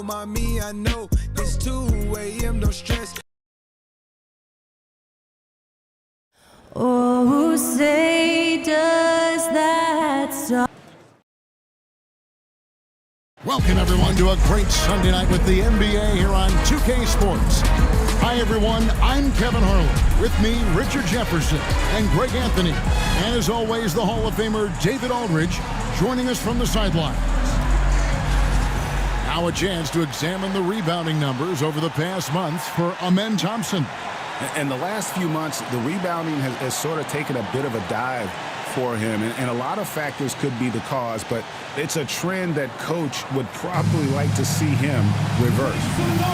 mommy, I know it's 2 a.m. No stress. Oh, say does that song. Welcome, everyone, to a great Sunday night with the NBA here on 2K Sports. Hi, everyone. I'm Kevin Harlan. With me, Richard Jefferson and Greg Anthony. And as always, the Hall of Famer David Aldridge joining us from the sidelines. Now a chance to examine the rebounding numbers over the past month for Amen Thompson. And the last few months, the rebounding has sort of taken a bit of a dive for him, and a lot of factors could be the cause, but it's a trend that coach would probably like to see him reverse.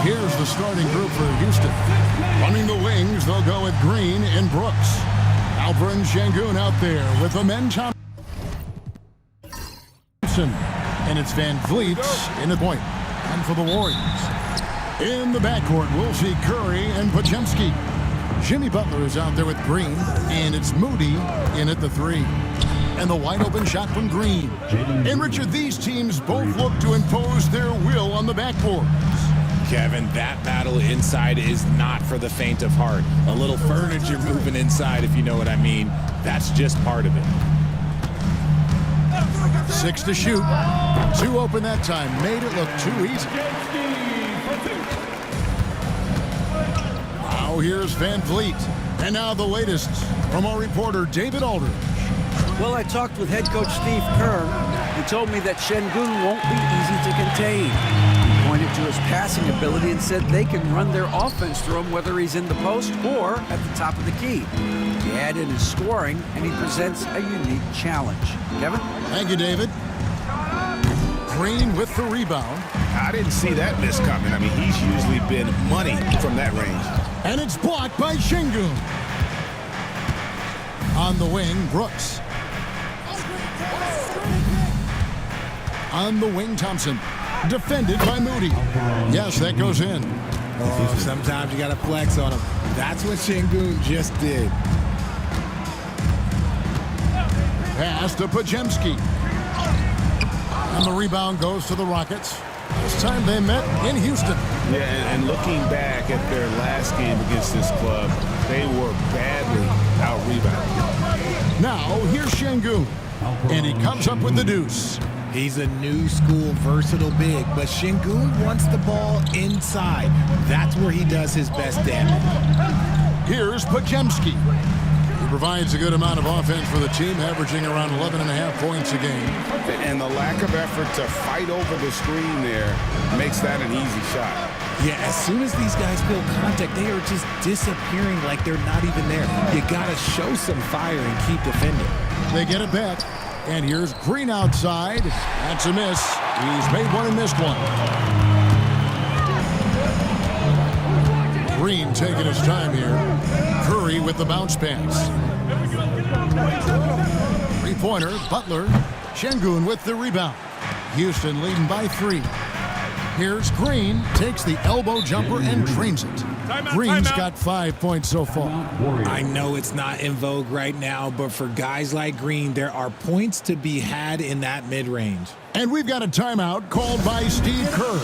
Here's the starting group for Houston. Running the wings, they'll go with Green and Brooks. Alperen Sengun out there with Amen Thompson. And it's Van Vliet in the point. And for the Warriors. In the backcourt, we'll see Curry and Podziemski. Jimmy Butler is out there with Green, and it's Moody in at the 3. And the wide-open shot from Green. And, Richard, these teams both look to impose their will on the backboards. Kevin, that battle inside is not for the faint of heart. A little furniture moving inside, if you know what I mean. That's just part of it. 6 to shoot. 2 open that time. Made it look too easy. Now here's Van Vliet. And now the latest from our reporter, David Aldridge. Well, I talked with head coach Steve Kerr. He told me that Sengun won't be easy to contain. He pointed to his passing ability and said they can run their offense through him whether he's in the post or at the top of the key. He added his scoring, and he presents a unique challenge. Kevin? Thank you, David. Green with the rebound. I didn't see that miss coming. I mean, he's usually been money from that range. And it's blocked by Sengun. On the wing, Brooks. On the wing, Thompson. Defended by Moody. Yes, that goes in. Oh, sometimes you got to flex on him. That's what Sengun just did. Pass to Podziemski. And the rebound goes to the Rockets. This time they met in Houston. Yeah, and looking back at their last game against this club, they were badly out-rebounded. Now, here's Sengun. And he comes up with the deuce. He's a new school versatile big, but Sengun wants the ball inside. That's where he does his best damage. Here's Podziemski. He provides a good amount of offense for the team, averaging around 11.5 points a game. And the lack of effort to fight over the screen there makes that an easy shot. Yeah, as soon as these guys feel contact, they are just disappearing like they're not even there. You got to show some fire and keep defending. They get it back. And here's Green outside. That's a miss. He's made one and missed one. Green taking his time here. Curry with the bounce pass. Three-pointer, Butler. Sengun with the rebound. Houston leading by 3. Here's Green. Takes the elbow jumper and drains it. Green's got 5 points so far. I know it's not in vogue right now, but for guys like Green, there are points to be had in that mid-range. And we've got a timeout called by Steve Kerr.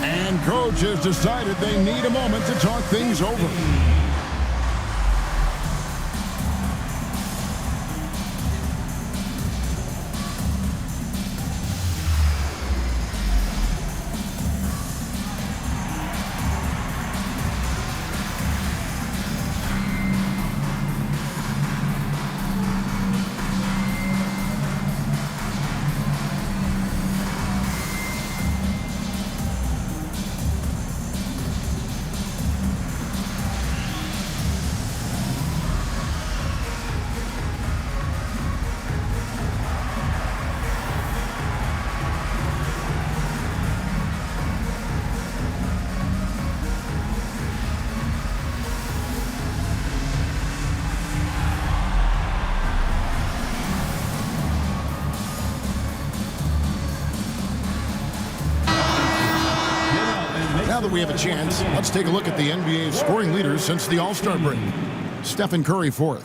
And coach has decided they need a moment to talk things over. Now that we have a chance, let's take a look at the NBA's scoring leaders since the All-Star break. Stephen Curry, 4th.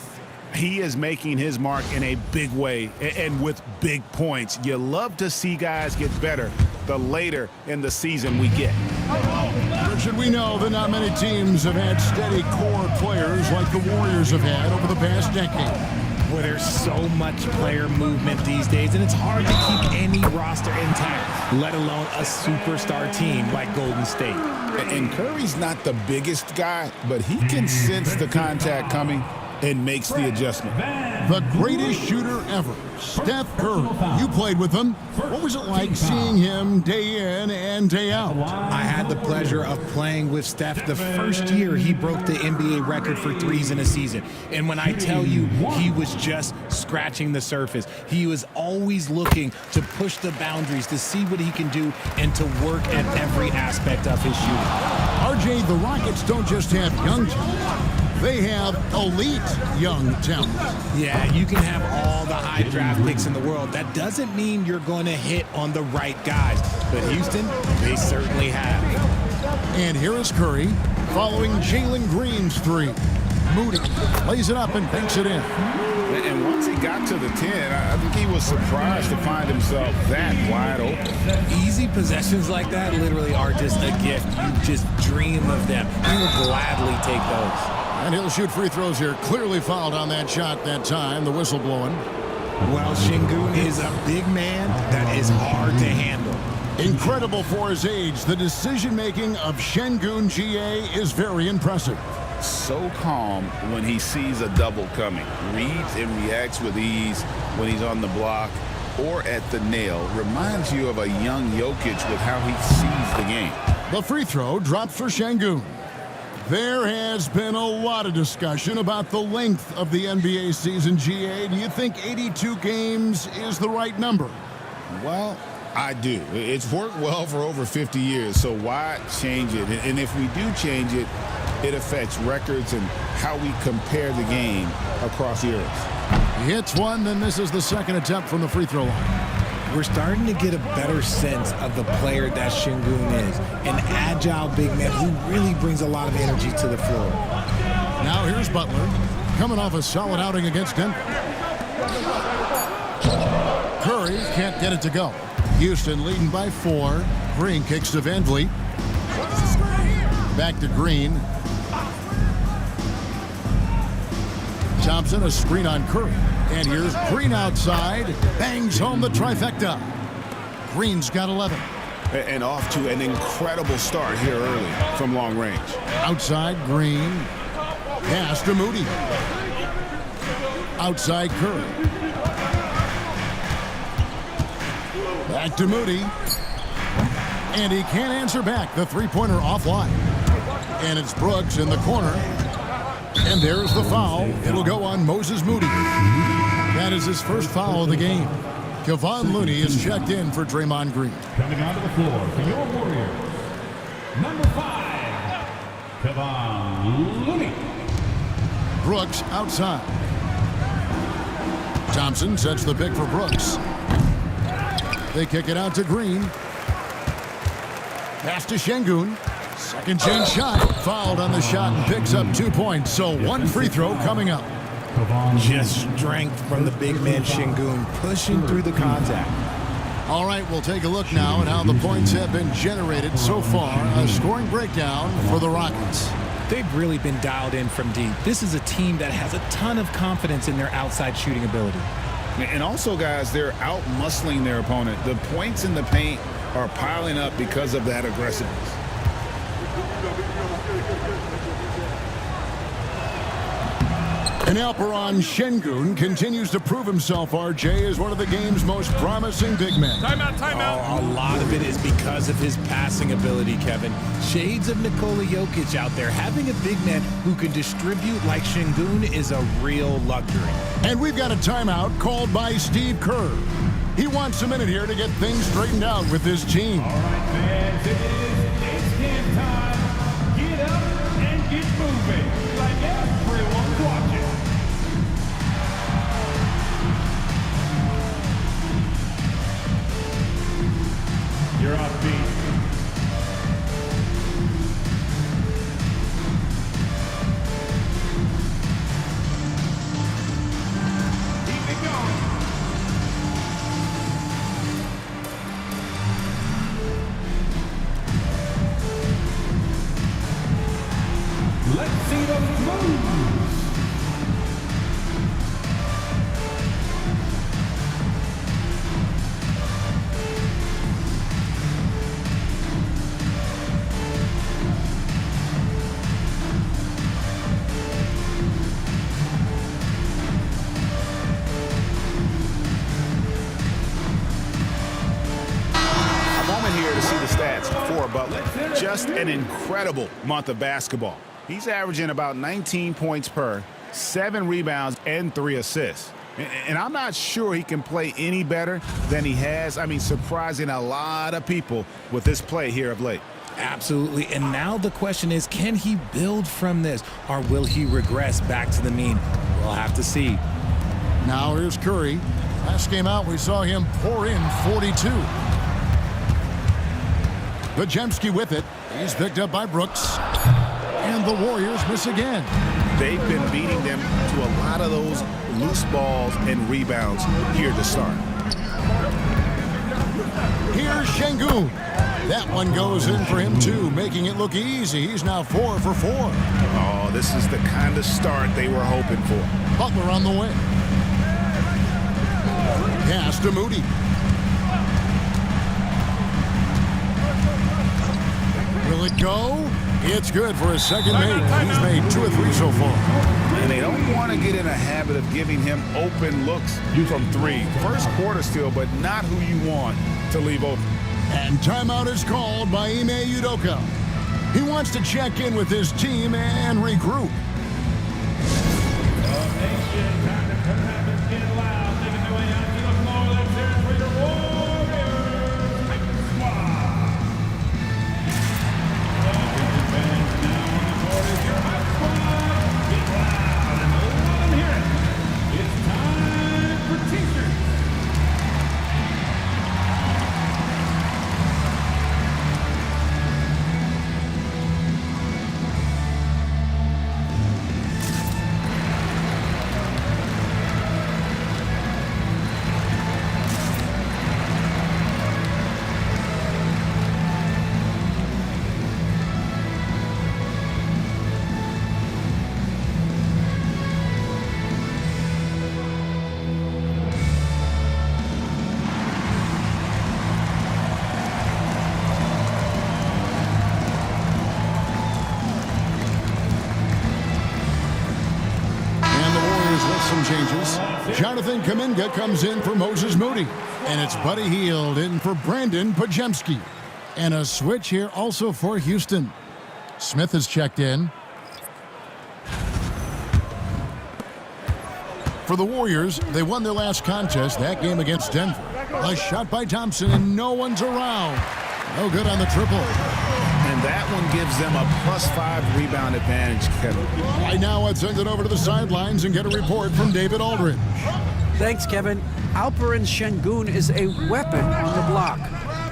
He is making his mark in a big way and with big points. You love to see guys get better, the later in the season we get. Richard, we know that not many teams have had steady core players like the Warriors have had over the past decade. Where there's so much player movement these days, and it's hard to keep any roster intact, let alone a superstar team like Golden State. And Curry's not the biggest guy, but he can sense the contact coming and makes the adjustment. The greatest shooter ever, Steph Curry. You played with him. What was it like seeing him day in and day out? I had the pleasure of playing with Steph the first year he broke the NBA record for threes in a season. And when I tell you, he was just scratching the surface. He was always looking to push the boundaries, to see what he can do, and to work at every aspect of his shooting. RJ, the Rockets don't just have young talent. They have elite young talent. Yeah, you can have all the high draft picks in the world. That doesn't mean you're going to hit on the right guys. But Houston, they certainly have. And here is Curry following Jalen Green's three. Moody lays it up and banks it in. And once he got to the 10, I think he was surprised to find himself that wide open. Easy possessions like that literally are just a gift. You just dream of them. You will gladly take those. And he'll shoot free throws here. Clearly fouled on that shot that time. The whistle blowing. Well, Şengün is a big man that is hard to handle. Incredible for his age. The decision-making of Şengün GA is very impressive. So calm when he sees a double coming. Reads and reacts with ease when he's on the block or at the nail. Reminds you of a young Jokic with how he sees the game. The free throw drops for Şengün. There has been a lot of discussion about the length of the NBA season, GA. Do you think 82 games is the right number? Well, I do. It's worked well for over 50 years, so why change it? And if we do change it, it affects records and how we compare the game across eras. He hits one, then misses the second attempt from the free throw line. We're starting to get a better sense of the player that Şengün is. An agile big man who really brings a lot of energy to the floor. Now here's Butler, coming off a solid outing against Denver. Curry can't get it to go. Houston leading by 4. Green kicks to Van Vliet. Back to Green. Thompson, a screen on Curry. And here's Green outside. Bangs home the trifecta. Green's got 11. And off to an incredible start here early from long range. Outside Green. Pass to Moody. Outside Curry. Back to Moody. And he can't answer back. The three-pointer offline. And it's Brooks in the corner. And there's the foul. It'll go on Moses Moody. That is his first foul of the game. Kevon Looney is checked in for Draymond Green. Coming onto the floor for your Warriors, number 5, Kevon Looney. Brooks outside. Thompson sets the pick for Brooks. They kick it out to Green. Pass to Şengün. Second chance shot. Fouled on the shot and picks up 2 points. So one free throw coming up. Just strength from the big man Şengün, pushing through the contact. All right, we'll take a look now at how the points have been generated so far. A scoring breakdown for the Rockets. They've really been dialed in from deep. This is a team that has a ton of confidence in their outside shooting ability. And also, guys, they're out-muscling their opponent. The points in the paint are piling up because of that aggressiveness. And Alperen Şengün continues to prove himself, RJ, as one of the game's most promising big men. Oh, a lot of it is because of his passing ability, Kevin. Shades of Nikola Jokic out there. Having a big man who can distribute like Şengün is a real luxury. And we've got a timeout called by Steve Kerr. He wants a minute here to get things straightened out with his team. All right, fans, it's game time. Get up and get moving like everyone's watching. You're on beat. Keep it going. Here to see the stats for Butler. Just an incredible month of basketball. He's averaging about 19 points per, 7 rebounds, and 3 assists. And I'm not sure he can play any better than he has. I mean, surprising a lot of people with this play here of late. Absolutely. And now the question is, can he build from this, or will he regress back to the mean? We'll have to see. Now here's Curry. Last game out, we saw him pour in 42. Pajemski with it. He's picked up by Brooks. And the Warriors miss again. They've been beating them to a lot of those loose balls and rebounds here to start. Here's Şengün. That one goes in for him too, making it look easy. He's now 4 for 4. Oh, this is the kind of start they were hoping for. Butler on the way. Pass to Moody. Will it go? It's good for his second make. He's made 2 of 3 so far. And they don't want to get in a habit of giving him open looks from 3. First quarter still, but not who you want to leave open. And timeout is called by Ime Udoka. He wants to check in with his team and regroup. Some changes. Jonathan Kuminga comes in for Moses Moody. And it's Buddy Hield in for Brandon Pajemski. And a switch here also for Houston. Smith has checked in. For the Warriors, they won their last contest, that game against Denver. A shot by Thompson, and no one's around. No good on the triple. And that one gives them a +5 rebound advantage, Kevin. Right now, let's send it over to the sidelines and get a report from David Aldridge. Thanks, Kevin. Alperen Şengün is a weapon on the block.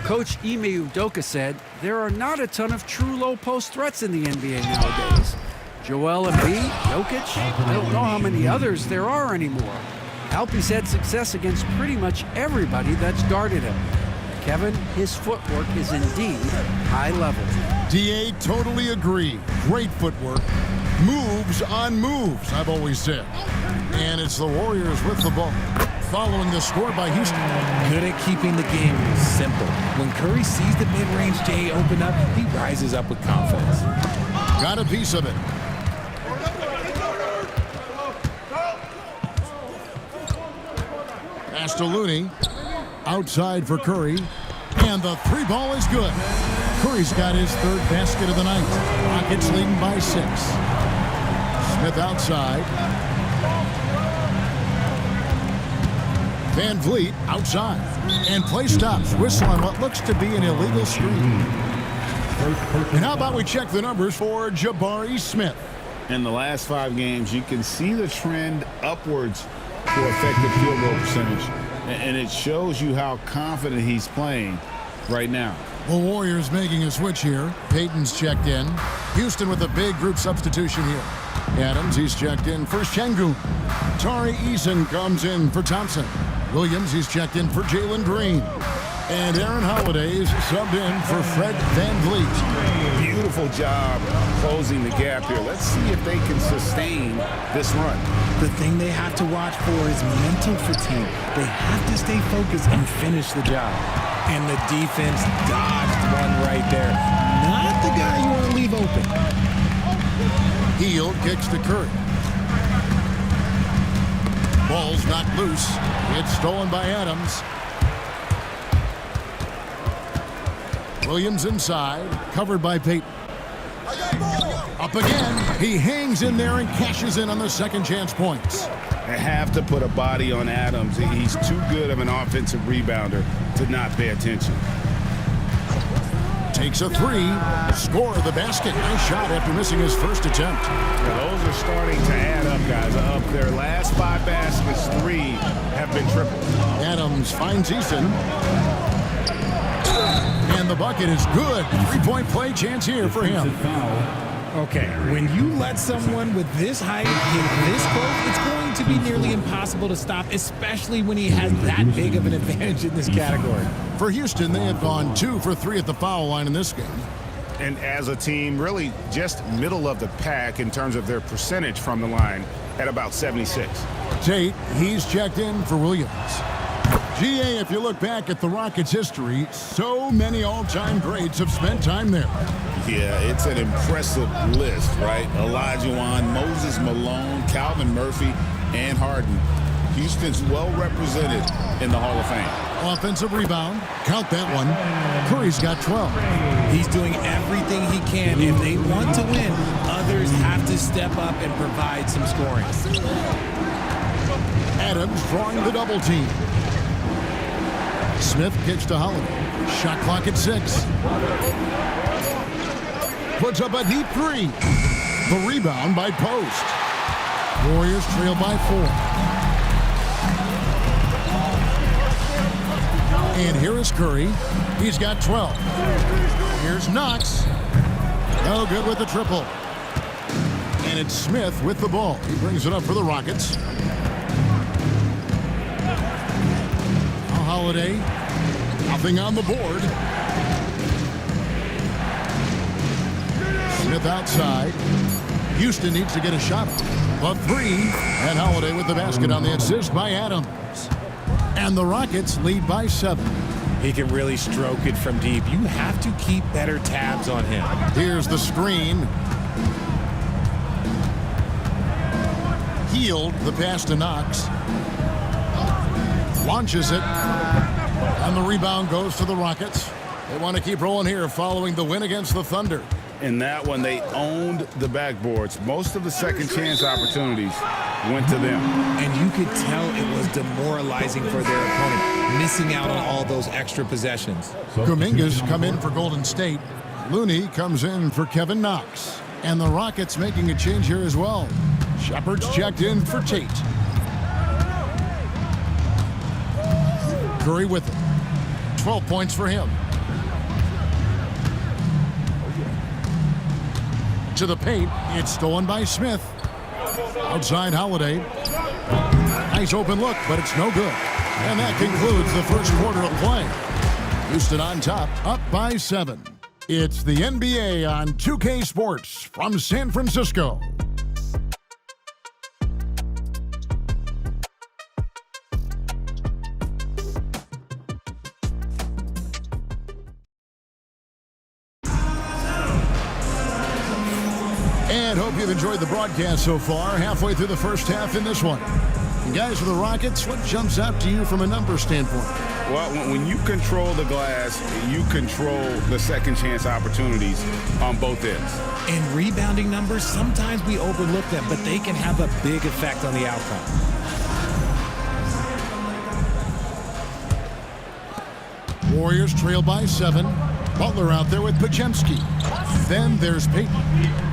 Coach Ime Udoka said there are not a ton of true low-post threats in the NBA nowadays. Joel Embiid, Jokic, I don't know how many others there are anymore. Alpe's had success against pretty much everybody that's guarded him. Kevin, his footwork is indeed high level. DA, totally agree. Great footwork. Moves on moves, I've always said. And it's the Warriors with the ball. Following the score by Houston. Good at keeping the game simple. When Curry sees the mid-range J open up, he rises up with confidence. Got a piece of it. Pass to Looney. Outside for Curry. And the 3 ball is good. Curry's got his 3rd basket of the night. Rockets leading by 6. Smith outside. Van Vliet outside. And play stops. Whistle on what looks to be an illegal screen. And how about we check the numbers for Jabari Smith? In the last 5 games, you can see the trend upwards for effective field goal percentage. And it shows you how confident he's playing right now. The Warriors making a switch here. Payton's checked in. Houston with a big group substitution here. Adams, he's checked in for Şengün. Tari Eason comes in for Thompson. Williams, he's checked in for Jalen Green. And Aaron Holiday's subbed in for Fred VanVleet. Beautiful job closing the gap here. Let's see if they can sustain this run. The thing they have to watch for is mental fatigue. They have to stay focused and finish the job. And the defense dodged one right there. Not the guy you want to leave open. Hield kicks to Curry. Ball's knocked loose. It's stolen by Adams. Williams inside, covered by Payton. Up again. He hangs in there and cashes in on the second chance points. They have to put a body on Adams. He's too good of an offensive rebounder to not pay attention. Takes a three. Score the basket. Nice shot after missing his first attempt. Now, those are starting to add up, guys. Up their last 5 baskets, 3 have been triples. Adams finds Easton. And the bucket is good. 3-point play chance here for him. Okay, when you let someone with this height get this close, it's going to be nearly impossible to stop, especially when he has that big of an advantage in this category. For Houston, they have gone 2 for 3 at the foul line in this game. And as a team, really just middle of the pack in terms of their percentage from the line at about 76. Tate, he's checked in for Williams. GA, if you look back at the Rockets' history, so many all-time greats have spent time there. Yeah, it's an impressive list, right? Olajuwon, Moses Malone, Calvin Murphy, and Harden. Houston's well represented in the Hall of Fame. Offensive rebound. Count that one. Curry's got 12. He's doing everything he can. If they want to win, others have to step up and provide some scoring. Adams drawing the double team. Smith kicks to Holiday. Shot clock at 6. Puts up a deep 3. The rebound by Post. Warriors trail by 4. And here is Curry. He's got 12. Here's Knox. No good with the triple. And it's Smith with the ball. He brings it up for the Rockets. Holiday. Nothing on the board. Smith outside. Houston needs to get a shot up. A 3. And Holiday with the basket on the assist by Adams. And the Rockets lead by 7. He can really stroke it from deep. You have to keep better tabs on him. Here's the screen. Hield the pass to Knox. Launches it. And the rebound goes to the Rockets. They want to keep rolling here following the win against the Thunder. In that one, they owned the backboards. Most of the second chance opportunities went to them. And you could tell it was demoralizing for their opponent, missing out on all those extra possessions. Kuminga's come in for Golden State. Looney comes in for Kevin Knox. And the Rockets making a change here as well. Shepard's checked in for Tate. Curry with it. 12 points for him. To the paint, it's stolen by Smith. Outside Holiday. Nice open look, but it's no good. And that concludes the first quarter of play. Houston on top, up by 7. It's the NBA on 2K Sports from San Francisco. And hope you've enjoyed the broadcast so far. Halfway through the first half in this one. And guys, for the Rockets, what jumps out to you from a numbers standpoint? Well, when you control the glass, you control the second chance opportunities on both ends. And rebounding numbers, sometimes we overlook them, but they can have a big effect on the outcome. Warriors trail by 7. Butler out there with Podziemski. Then there's Payton.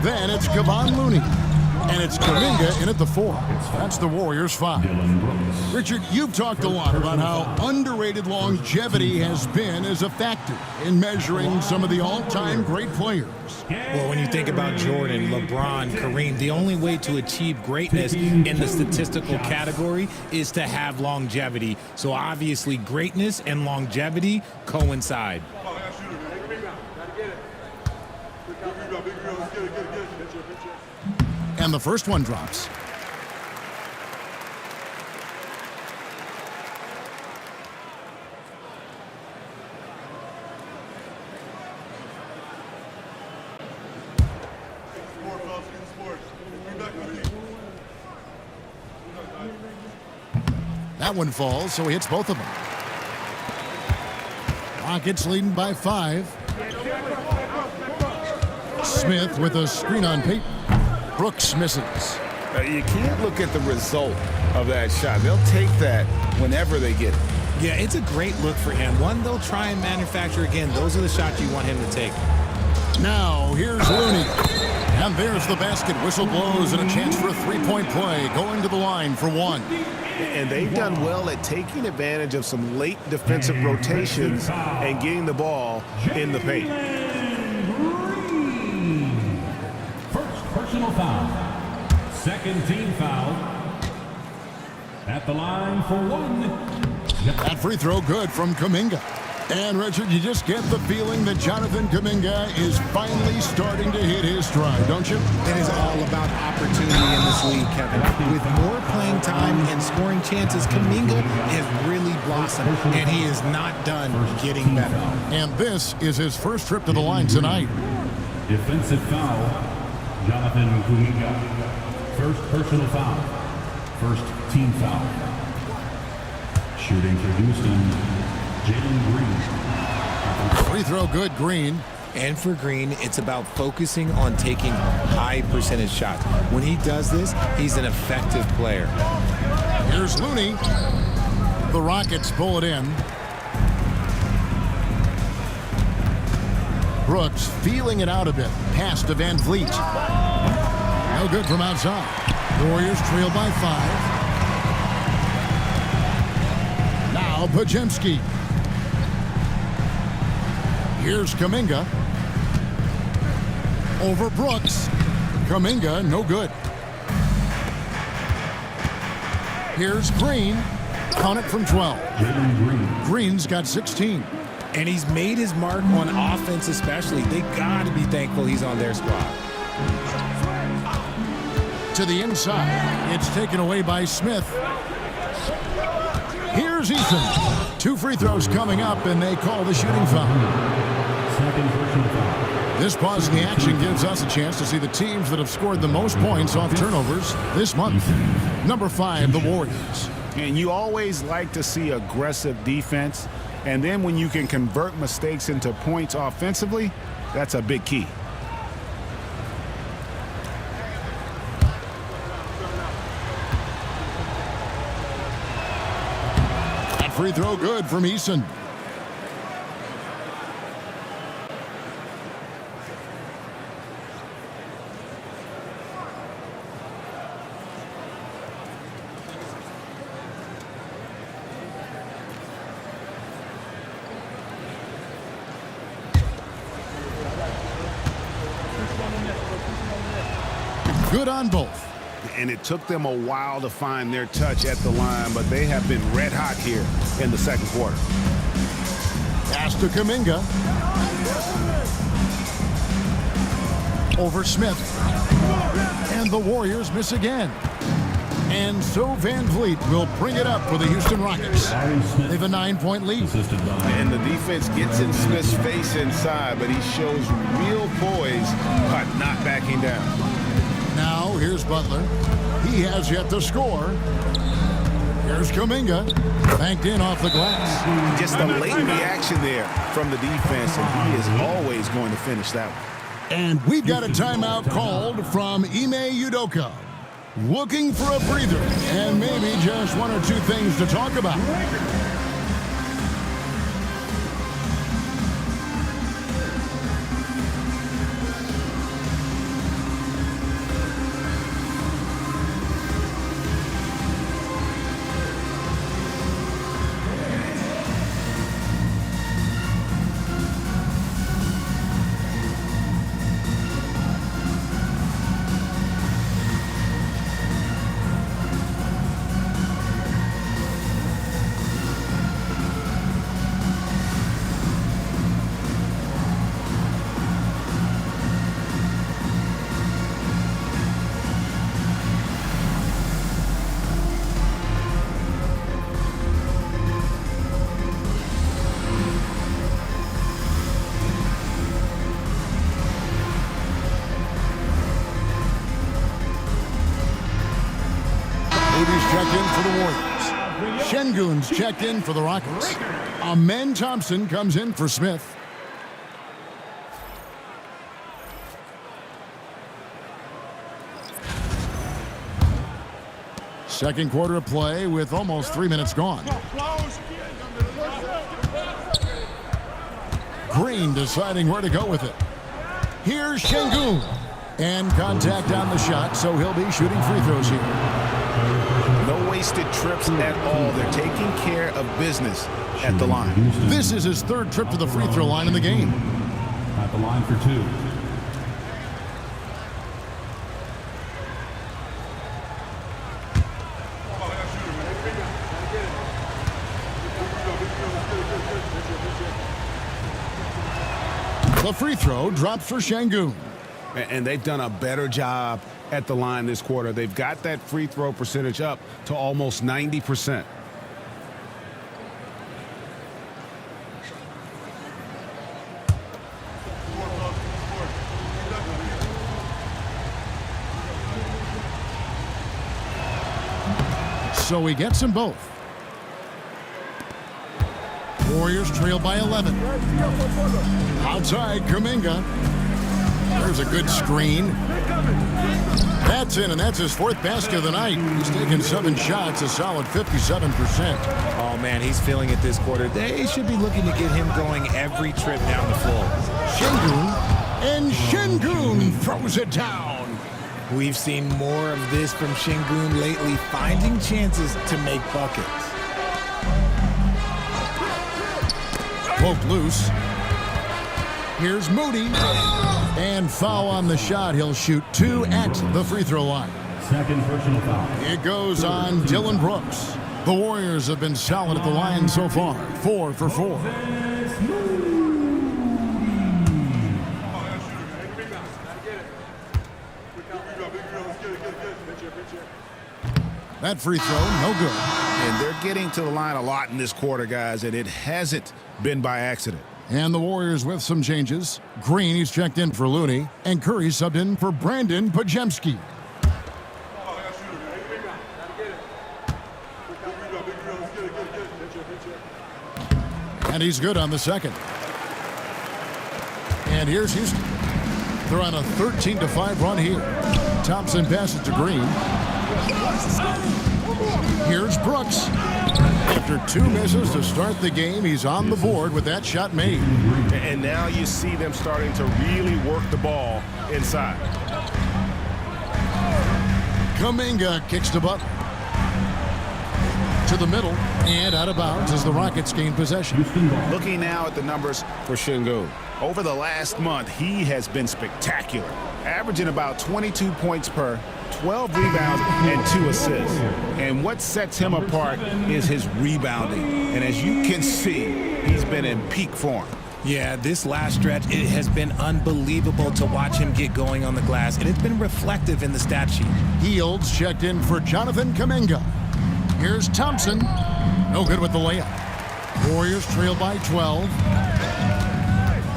Then it's Kevon Looney. And it's Kuminga in at the 4. That's the Warriors' 5. Richard, you've talked a lot about how underrated longevity has been as a factor in measuring some of the all-time great players. Well, when you think about Jordan, LeBron, Kareem, the only way to achieve greatness in the statistical category is to have longevity. So obviously greatness and longevity coincide. And the first one drops. That one falls, so he hits both of them. Rockets leading by 5. Smith with a screen on Peyton. Brooks misses. You can't look at the result of that shot. They'll take that whenever they get it. Yeah, it's a great look for him. One they'll try and manufacture again. Those are the shots you want him to take. Now, here's Looney. And there's the basket. Whistle blows and a chance for a three-point play. Going to the line for 1. And they've done well at taking advantage of some late defensive rotations and getting the ball in the paint. First personal foul. Second team foul. At the line for 1. That free throw good from Kuminga. And, Richard, you just get the feeling that Jonathan Kuminga is finally starting to hit his stride, don't you? It is all about opportunity in this league, Kevin. With more playing time and scoring chances, Kuminga has really blossomed, and he is not done getting better. And this is his first trip to the line tonight. Defensive foul. Jonathan Kuminga. First personal foul. First team foul. Shooting for Houston. Jalen Green. Free throw good, Green. And for Green, it's about focusing on taking high percentage shots. When he does this, he's an effective player. Here's Looney. The Rockets pull it in. Brooks feeling it out a bit. Pass to Van Vliet. No good from outside. Warriors trail by 5. Now Podziemski. Here's Kuminga. Over Brooks. Kuminga, no good. Here's Green. Count it from 12. Green's got 16. And he's made his mark on offense especially. They got to be thankful he's on their squad. To the inside. It's taken away by Smith. Here's Ethan. 2 free throws coming up, and they call the shooting foul. This pause in the action gives us a chance to see the teams that have scored the most points off turnovers this month. Number 5, the Warriors. And you always like to see aggressive defense. And then when you can convert mistakes into points offensively, that's a big key. That free throw good from Eason. Good on both. And it took them a while to find their touch at the line, but they have been red hot here in the second quarter. Pass to Kuminga. Over Smith. And the Warriors miss again. And so Van Vliet will bring it up for the Houston Rockets. They have a 9-point lead. And the defense gets in Smith's face inside, but he shows real poise by not backing down. Now, here's Butler. He has yet to score. Here's Kuminga. Banked in off the glass. Just a late reaction there from the defense, and he is always going to finish that one. And we've got a timeout called from Ime Udoka. Looking for a breather and maybe just 1 or 2 things to talk about. Curry's checked in for the Warriors. Şengün's checked in for the Rockets. Amen Thompson comes in for Smith. Second quarter of play with almost 3 minutes gone. Green deciding where to go with it. Here's Şengün. And contact on the shot, so he'll be shooting free throws here. No wasted trips at all. They're taking care of business at the line. This is his third trip to the free throw line in the game. At the line for 2. The free throw drops for Şengün. And they've done a better job at the line this quarter. They've got that free throw percentage up to almost 90%. So he gets them both. Warriors trail by 11. Outside, Kuminga. There's a good screen. That's in, and that's his fourth basket of the night. He's taken 7 shots, a solid 57%. Oh, man, he's feeling it this quarter. They should be looking to get him going every trip down the floor. Şengün, and Şengün throws it down. We've seen more of this from Şengün lately, finding chances to make buckets. Poked loose. Here's Moody. And foul on the shot. He'll shoot 2 at the free throw line. Second personal foul. It goes on Dillon Brooks. The Warriors have been solid at the line so far. 4 for 4. That free throw, no good. And they're getting to the line a lot in this quarter, guys, and it hasn't been by accident. And the Warriors with some changes. Green, he's checked in for Looney. And Curry subbed in for Brandon Podziemski. And he's good on the second. And here's Houston. They're on a 13-5 run here. Thompson passes to Green. Here's Brooks. After 2 misses to start the game, he's on the board with that shot made. And now you see them starting to really work the ball inside. Kuminga kicks to Butler. To the middle and out of bounds as the Rockets gain possession. Looking now at the numbers for Şengün. Over the last month, he has been spectacular, averaging about 22 points per, 12 rebounds, and 2 assists. And what sets him apart is his rebounding. And as you can see, he's been in peak form. Yeah, this last stretch, it has been unbelievable to watch him get going on the glass, and it's been reflective in the stat sheet. Fields checked in for Jonathan Kuminga. Here's Thompson. No good with the layup. Warriors trail by 12.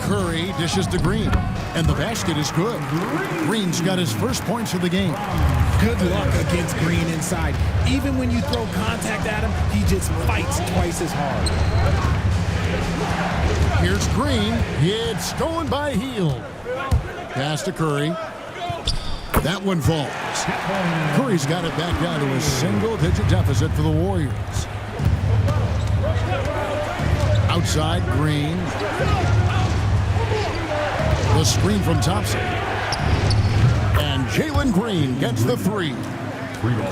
Curry dishes to Green. And the basket is good. Green's got his first points of the game. Good luck against Green inside. Even when you throw contact at him, he just fights twice as hard. Here's Green. It's stolen by Hield. Pass to Curry. That one falls. Curry's got it back down to a single-digit deficit for the Warriors. Outside, Green. The screen from Thompson. And Jalen Green gets the 3.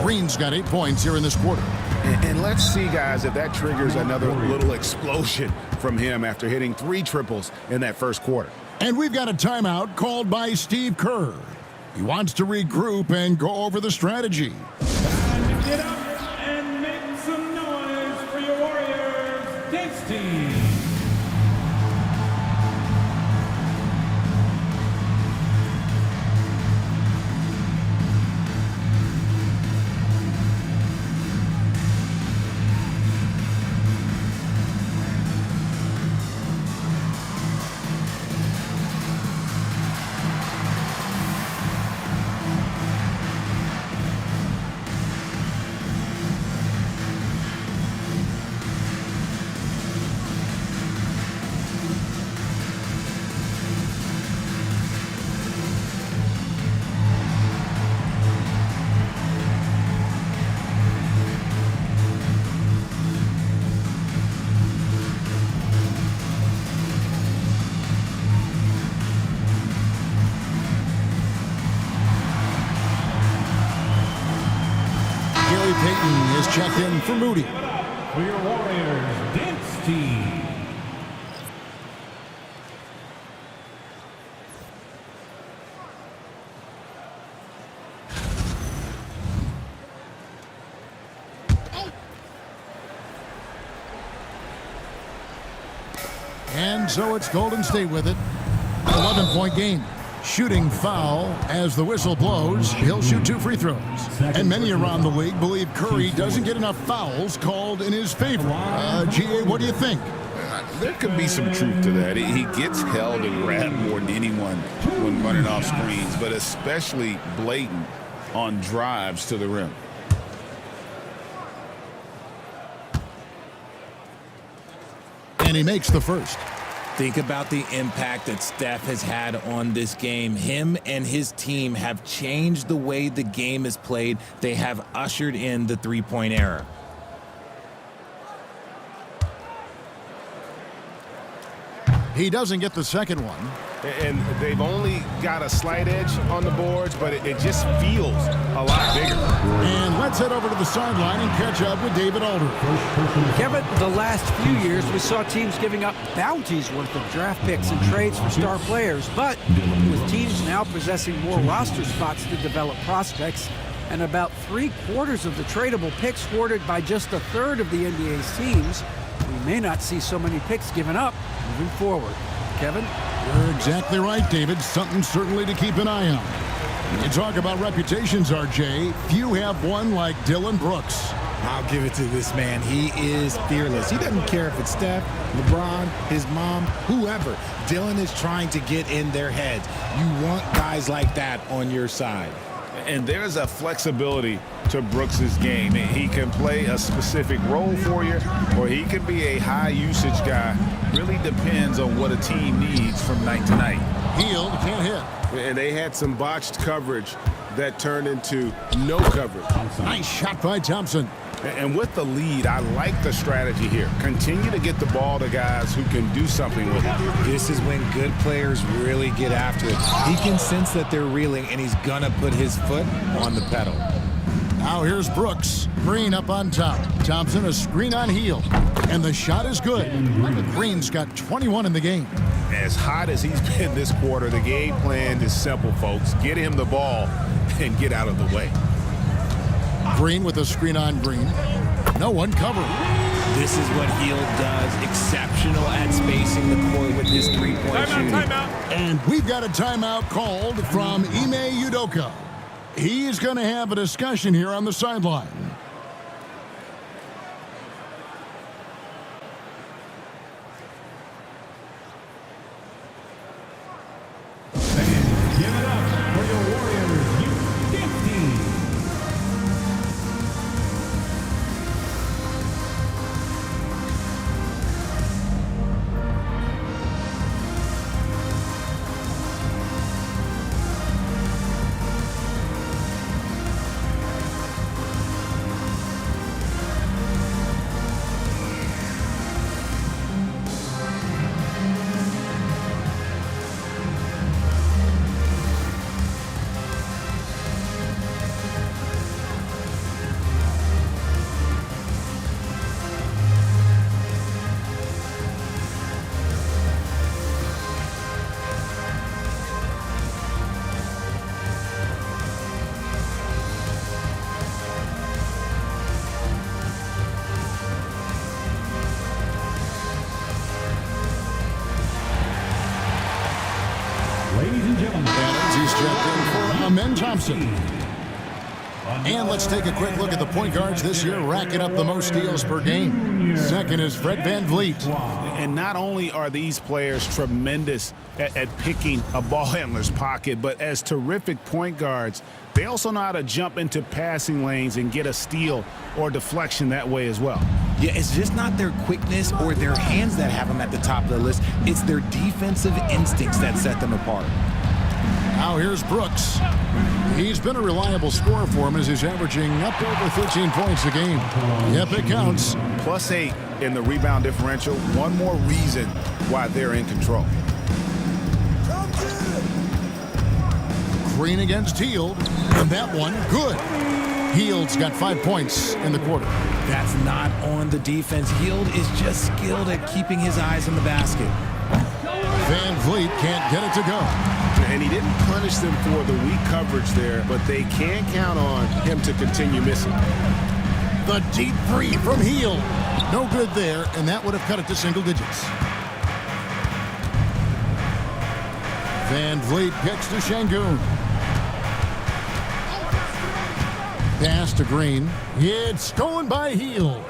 Green's got 8 points here in this quarter. And let's see, guys, if that triggers another little explosion from him after hitting 3 triples in that first quarter. And we've got a timeout called by Steve Kerr. He wants to regroup and go over the strategy. Time to get up and make some noise for your Warriors dance team. is checked in for Moody. For your Warriors dance team. And so it's Golden State with it. 11-point game. Shooting foul as the whistle blows. He'll shoot 2 free throws. And many around the league believe Curry doesn't get enough fouls called in his favor. GA, what do you think? There could be some truth to that. He gets held and grabbed more than anyone when running off screens, but especially blatant on drives to the rim. And he makes the first. Think about the impact that Steph has had on this game. Him and his team have changed the way the game is played. They have ushered in the three-point era. He doesn't get the second one. And they've only got a slight edge on the boards, but it just feels a lot bigger. And let's head over to the sideline and catch up with David Alder. Kevin, the last few years we saw teams giving up bounties worth of draft picks and trades for star players. But with teams now possessing more roster spots to develop prospects and about 3/4 of the tradable picks hoarded by just a third of the NBA's teams, we may not see so many picks given up moving forward. Kevin? You're exactly right, David. Something certainly to keep an eye on. You talk about reputations, RJ. Few have one like Dylan Brooks. I'll give it to this man. He is fearless. He doesn't care if it's Steph, LeBron, his mom, whoever. Dylan is trying to get in their heads. You want guys like that on your side. And there's a flexibility to Brooks's game. He can play a specific role for you, or he can be a high-usage guy. Really depends on what a team needs from night to night. Healed, can't hit. And they had some botched coverage that turned into no coverage. Nice shot by Thompson. And with the lead, I like the strategy here. Continue to get the ball to guys who can do something with it. This is when good players really get after it. He can sense that they're reeling, and he's going to put his foot on the pedal. Now here's Brooks. Green up on top. Thompson a screen on Heel. And the shot is good. Green's got 21 in the game. As hot as he's been this quarter, the game plan is simple, folks. Get him the ball and get out of the way. Green with a screen on Green. No one covering. This is what Heel does. Exceptional at spacing the court with his three-point shooting. And we've got a timeout called from Ime Udoka. He's going to have a discussion here on the sideline. Give it up for your Warriors Youth Dance Team. Ladies and gentlemen, And he's checked in for Amen Thompson. And let's take a quick look at the point guards this year, racking up the most steals per game. Second is Fred VanVleet. And not only are these players tremendous at picking a ball handler's pocket, but as terrific point guards, they also know how to jump into passing lanes and get a steal or deflection that way as well. Yeah, it's just not their quickness or their hands that have them at the top of the list. It's their defensive instincts that set them apart. Now here's Brooks. He's been a reliable scorer for him as he's averaging up over 13 points a game. Yep, it counts. +8 in the rebound differential. One more reason why they're in control. Green against Hield. And that one, good. Hield's got 5 points in the quarter. That's not on the defense. Hield is just skilled at keeping his eyes on the basket. Van Vliet can't get it to go. And he didn't punish them for the weak coverage there, but they can't count on him to continue missing. The deep three from Hield. No good there, and that would have cut it to single digits. Van Vliet kicks to Şengün. Pass to Green. It's stolen by Hield.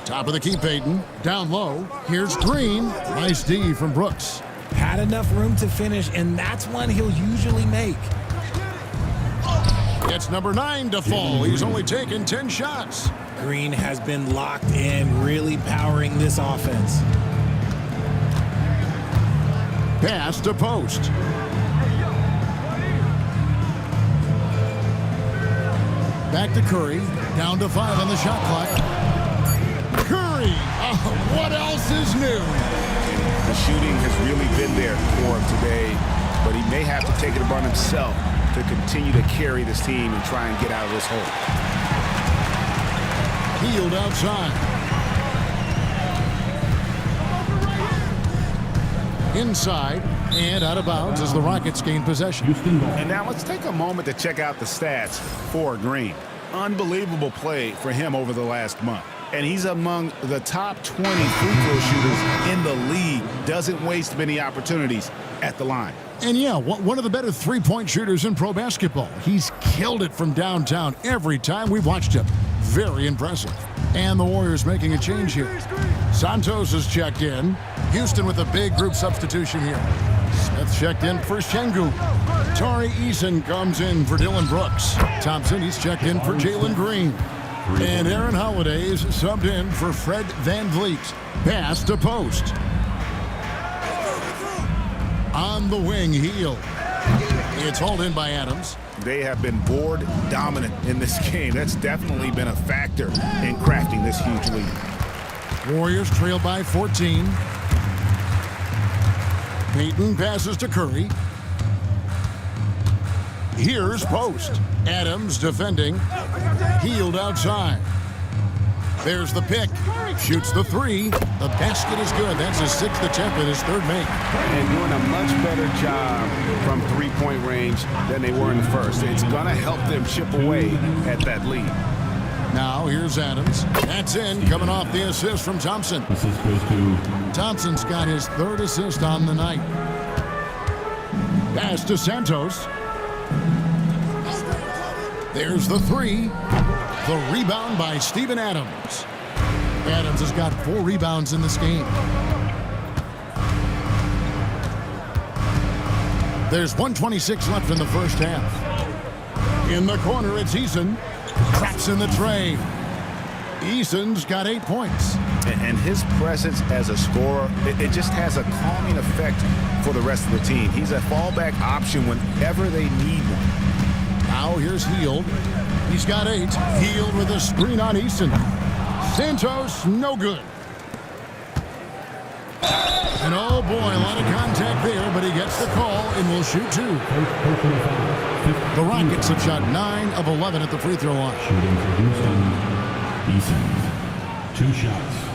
Top of the key, Peyton. Down low. Here's Green. Nice D from Brooks. Had enough room to finish, and that's one he'll usually make. It's number 9 to fall. He's only taken 10 shots. Green has been locked in, really powering this offense. Pass to Post. Back to Curry. Down to 5 on the shot clock. Curry! Oh, what else is new? The shooting has really been there for him today, but he may have to take it upon himself to continue to carry this team and try and get out of this hole. Hield outside. Inside and out of bounds as the Rockets gain possession. And now let's take a moment to check out the stats for Green. Unbelievable play for him over the last month. And he's among the top 20 free throw shooters in the league. Doesn't waste many opportunities at the line. And yeah, one of the better three-point shooters in pro basketball. He's killed it from downtown every time we've watched him. Very impressive. And the Warriors making a change here. Santos has checked in. Houston with a big group substitution here. Smith checked in for Şengün. Tari Eason comes in for Dylan Brooks. Thompson, he's checked in for Jalen Green. And Aaron Holiday is subbed in for Fred Van Vliet. Pass to Post. On the wing, Hield. It's hauled in by Adams. They have been board dominant in this game. That's definitely been a factor in crafting this huge lead. Warriors trail by 14. Peyton passes to Curry. Here's Post. Adams defending. Hield outside. There's the pick. Shoots the three. The basket is good. That's his 6th attempt and his 3rd make. And doing a much better job from three-point range than they were in the first. It's going to help them chip away at that lead. Now here's Adams. That's in, coming off the assist from Thompson. Assist goes to Thompson's got his 3rd assist on the night. Pass to Santos. There's the three. The rebound by Steven Adams. Adams has got 4 rebounds in this game. There's 1:26 left in the first half. In the corner, it's Eason. Traps in the tray. Eason's got 8 points. And his presence as a scorer, it just has a calming effect for the rest of the team. He's a fallback option whenever they need one. Now here's Hield. He's got 8. Hield with a screen on Eason. Santos, no good. And oh boy, a lot of contact there, but he gets the call and will shoot 2. The Rockets have shot 9 of 11 at the free throw line. shooting for Houston. Eason, 2 shots.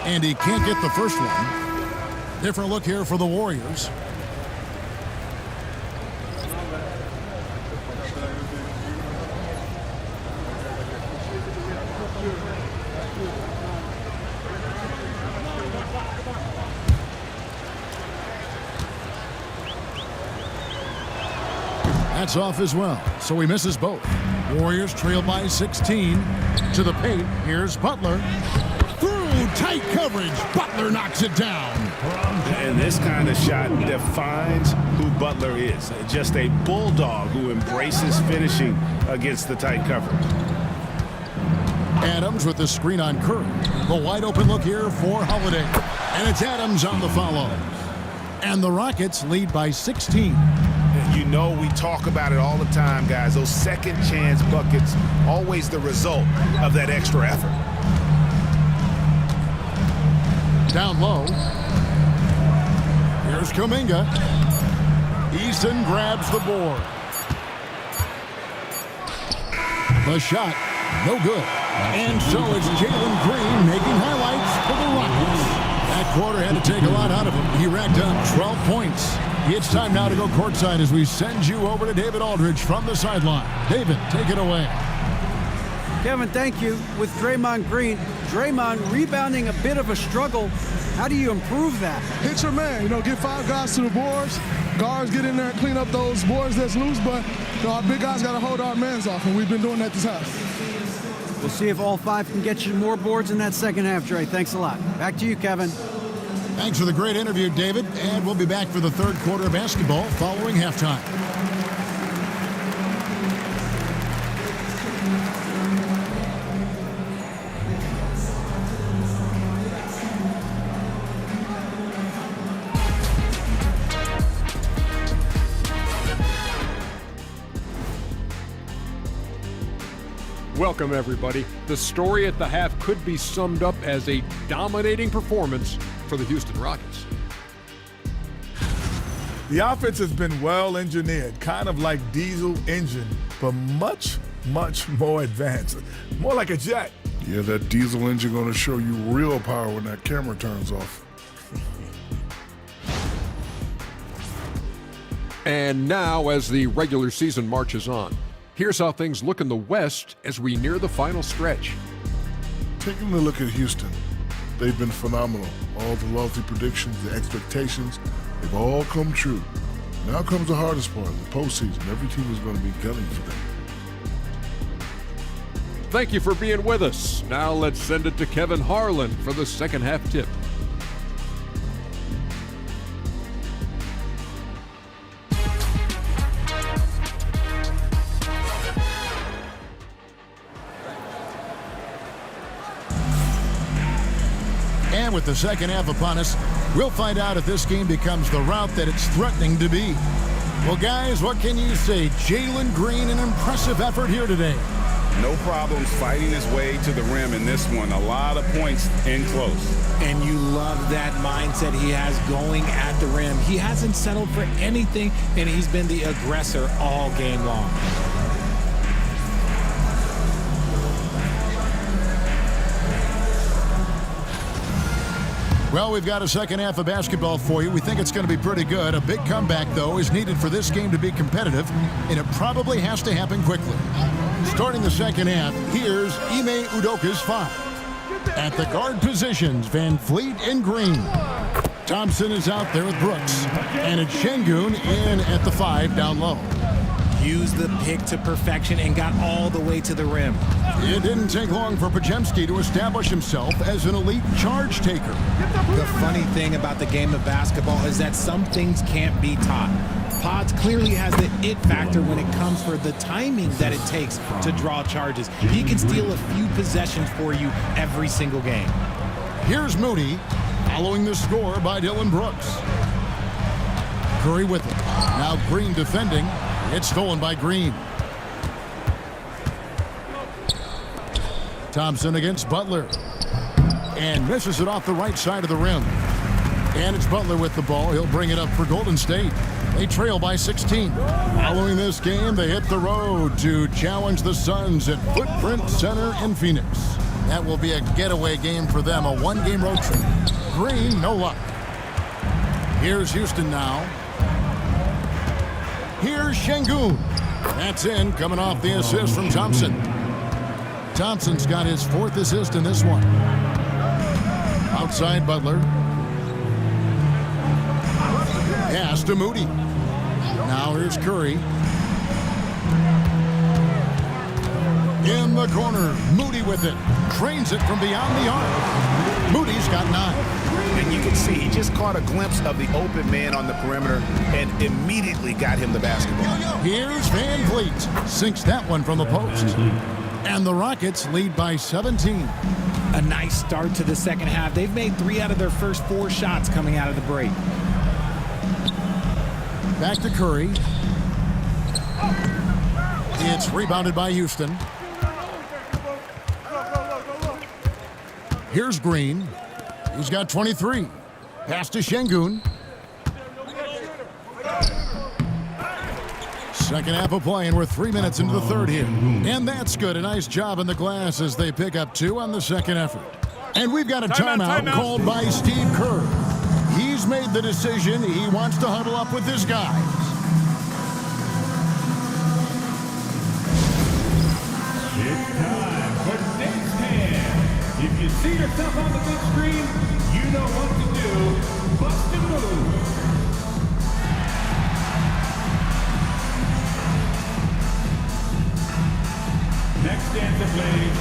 And he can't get the first one. Different look here for the Warriors. That's off as well, so he misses both. Warriors trail by 16. To the paint, here's Butler. Through tight coverage, Butler knocks it down. And this kind of shot defines who Butler is. Just a bulldog who embraces finishing against the tight coverage. Adams with the screen on Curry. The wide open look here for Holiday. And it's Adams on the follow. And the Rockets lead by 16. You know, we talk about it all the time, guys. Those second chance buckets, always the result of that extra effort. Down low. Here's Kuminga. Eason grabs the board. The shot, no good. And so it's Jalen Green making highlights for the Rockets. That quarter had to take a lot out of him. He racked up 12 points. It's time now to go courtside as we send you over to David Aldridge from the sideline. David, take it away. Kevin, thank you. With Draymond Green, Draymond rebounding a bit of a struggle. How do you improve that? Hit your man. Get 5 guys to the boards. Guards get in there and clean up those boards that's loose, but our big guys got to hold our mans off, and we've been doing that this half. We'll see if all 5 can get you more boards in that second half, Dre. Thanks a lot. Back to you, Kevin. Thanks for the great interview, David. And we'll be back for the third quarter of basketball following halftime. Welcome, everybody. The story at the half could be summed up as a dominating performance for the Houston Rockets. The offense has been well engineered, kind of like diesel engine, but much, much more advanced. More like a jet. Yeah, that diesel engine going to show you real power when that camera turns off. And now, as the regular season marches on, here's how things look in the West as we near the final stretch. Taking a look at Houston, they've been phenomenal. All the lofty predictions, the expectations, they've all come true. Now comes the hardest part, the postseason. Every team is going to be gunning for them. Thank you for being with us. Now let's send it to Kevin Harlan for the second half tip. And with the second half upon us, we'll find out if this game becomes the route that it's threatening to be. Well, guys, what can you say? Jalen Green, an impressive effort here today. No problems fighting his way to the rim in this one. A lot of points in close. And you love that mindset he has going at the rim. He hasn't settled for anything, and he's been the aggressor all game long. Well, we've got a second half of basketball for you. We think it's going to be pretty good. A big comeback, though, is needed for this game to be competitive, and it probably has to happen quickly. Starting the second half, here's Ime Udoka's 5. At the guard positions, Van Vliet and Green. Thompson is out there with Brooks. And it's Şengün in at the 5 down low. Used the pick to perfection and got all the way to the rim. It didn't take long for Podziemski to establish himself as an elite charge taker. The funny thing about the game of basketball is that some things can't be taught. Pods clearly has the it factor when it comes for the timing that it takes to draw charges. He can steal a few possessions for you every single game. Here's Moody, following the score by Dylan Brooks. Curry with it. Now Green defending. It's stolen by Green. Thompson against Butler. And misses it off the right side of the rim. And it's Butler with the ball. He'll bring it up for Golden State. They trail by 16. Following this game, they hit the road to challenge the Suns at Footprint Center in Phoenix. That will be a getaway game for them, a one-game road trip. Green, no luck. Here's Houston now. Here's Şengün. That's in, coming off the assist from Thompson. Thompson's got his 4th assist in this one. Outside Butler. Pass to Moody. Now here's Curry. In the corner, Moody with it. Trains it from beyond the arc. Moody's got 9. And you can see he just caught a glimpse of the open man on the perimeter and immediately got him the basketball. Here's Van Vliet. Sinks that one from the post. And the Rockets lead by 17. A nice start to the second half. They've made 3 out of their first 4 shots coming out of the break. Back to Curry. It's rebounded by Houston. Here's Green. He's got 23. Pass to Şengün. Second half of play, and we're 3 minutes into the third here. And that's good. A nice job in the glass as they pick up 2 on the second effort. And we've got a timeout called by Steve Kerr. He's made the decision. He wants to huddle up with his guys. It's time for next hand. If you see yourself on the big screen, you know what to do. Bust a move. Next stanza, please.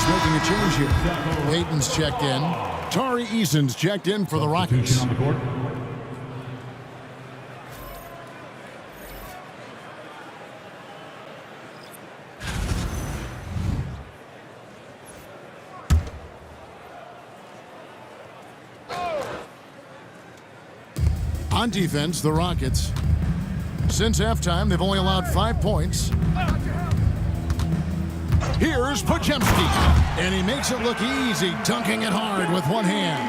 Making a change here. Payton's checked in. Tari Eason's checked in for the Rockets. On defense, the Rockets. Since halftime, they've only allowed 5 points. Here's Podziemski, and he makes it look easy, dunking it hard with one hand.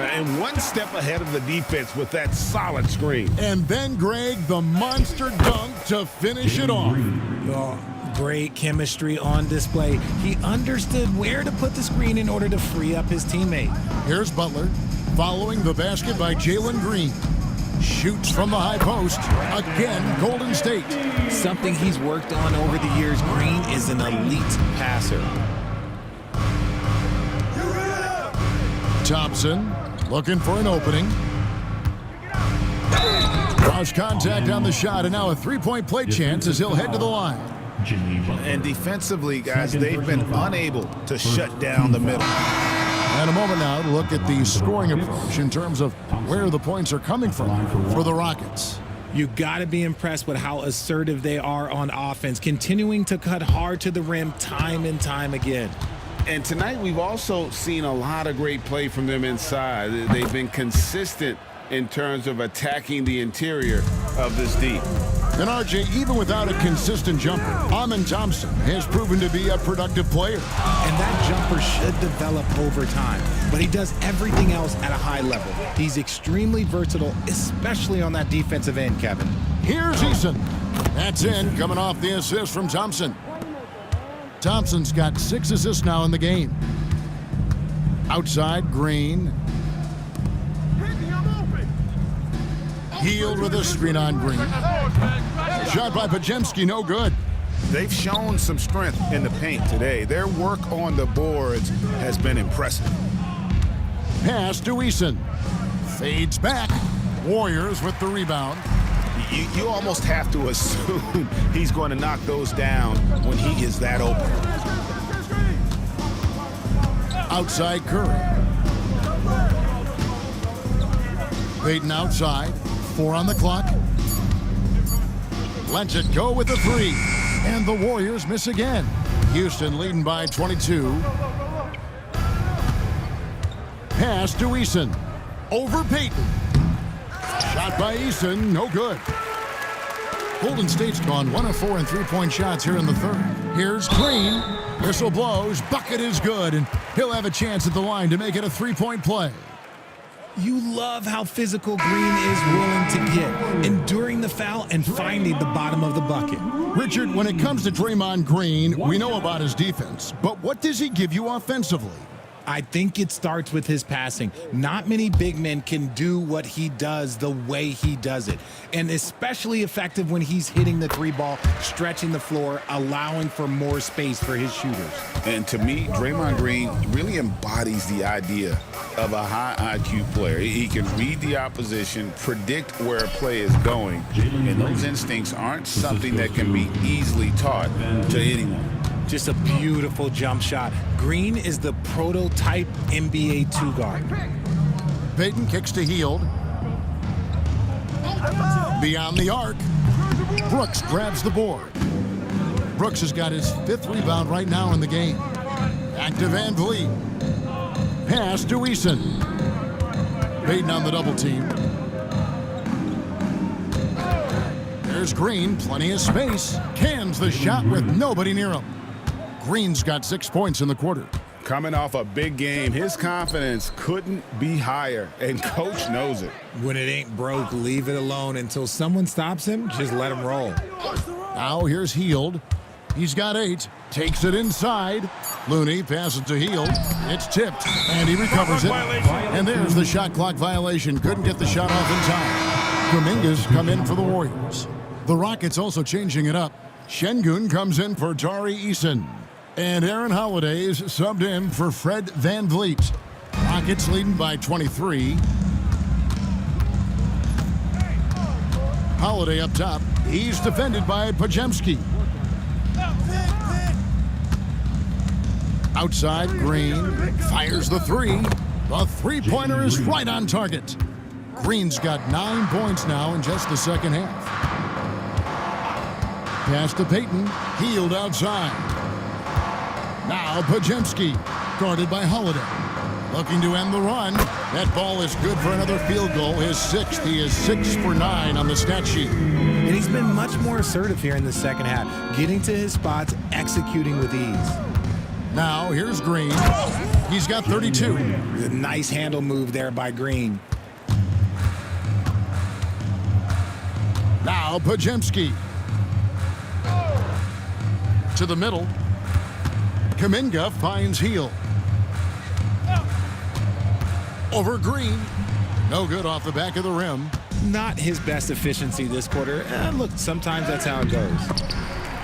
And one step ahead of the defense with that solid screen. And then, Greg, the monster dunk to finish it off. Oh, great chemistry on display. He understood where to put the screen in order to free up his teammate. Here's Butler, following the basket by Jalen Green. Shoots from the high post. Again, Golden State. Something he's worked on over the years. Green is an elite passer. Thompson looking for an opening. Draws contact on the shot, and now a three-point play chance as he'll head to the line. And defensively, guys, they've been unable to shut down the middle. And a moment now to look at the scoring approach in terms of where the points are coming from for the Rockets. You got to be impressed with how assertive they are on offense, continuing to cut hard to the rim time and time again. And tonight we've also seen a lot of great play from them inside. They've been consistent in terms of attacking the interior of this deep. And RJ, even without a consistent jumper, Amen Thompson has proven to be a productive player. And that jumper should develop over time, but he does everything else at a high level. He's extremely versatile, especially on that defensive end, Kevin. Here's Eason. That's in, coming off the assist from Thompson. Thompson's got 6 assists now in the game. Outside, Green. Healed with a screen on Green. Shot by Podziemski, no good. They've shown some strength in the paint today. Their work on the boards has been impressive. Pass to Eason. Fades back. Warriors with the rebound. You almost have to assume he's going to knock those down when he is that open. Outside Curry. Payton outside. 4 on the clock. Lets it go with the 3. And the Warriors miss again. Houston leading by 22. Pass to Eason. Over Payton. Shot by Eason, no good. Golden State's gone 1 of 4 in three-point shots here in the third. Here's Green. Whistle blows. Bucket is good, and he'll have a chance at the line to make it a three-point play. You love how physical Green is willing to get, enduring the foul and finding the bottom of the bucket. Richard, when it comes to Draymond Green, we know about his defense, but what does he give you offensively? I think it starts with his passing. Not many big men can do what he does the way he does it. And especially effective when he's hitting the three ball, stretching the floor, allowing for more space for his shooters. And to me, Draymond Green really embodies the idea of a high IQ player. He can read the opposition, predict where a play is going, and those instincts aren't something that can be easily taught to anyone. Just a beautiful jump shot. Green is the prototype NBA two guard. Payton kicks to Hield. Beyond the arc. Brooks grabs the board. Brooks has got his 5th rebound right now in the game. Back to Van Vliet. Pass to Eason. Payton on the double team. There's Green, plenty of space. Cans the shot with nobody near him. Green's got 6 points in the quarter. Coming off a big game, his confidence couldn't be higher, and coach knows it. When it ain't broke, leave it alone until someone stops him. Just let him roll. Now here's Hield. He's got 8. Takes it inside. Looney passes to Hield. It's tipped, and he recovers it. And there's the shot clock violation. Couldn't get the shot off in time. Kuminga's come in for the Warriors. The Rockets also changing it up. Şengün comes in for Tari Eason. And Aaron Holiday's subbed in for Fred Van Vliet. Rockets leading by 23. Holiday up top. He's defended by Podziemski. Outside, Green fires the 3. The three-pointer is right on target. Green's got 9 points now in just the second half. Pass to Payton. Hield outside. Now Podziemski, guarded by Holiday. Looking to end the run. That ball is good for another field goal. His 6th. He is 6 for 9 on the stat sheet. And he's been much more assertive here in the second half, getting to his spots, executing with ease. Now here's Green. He's got 32. A nice handle move there by Green. Now Podziemski. To the middle. Kuminga finds Hield. Over Green. No good off the back of the rim. Not his best efficiency this quarter. Look, sometimes that's how it goes.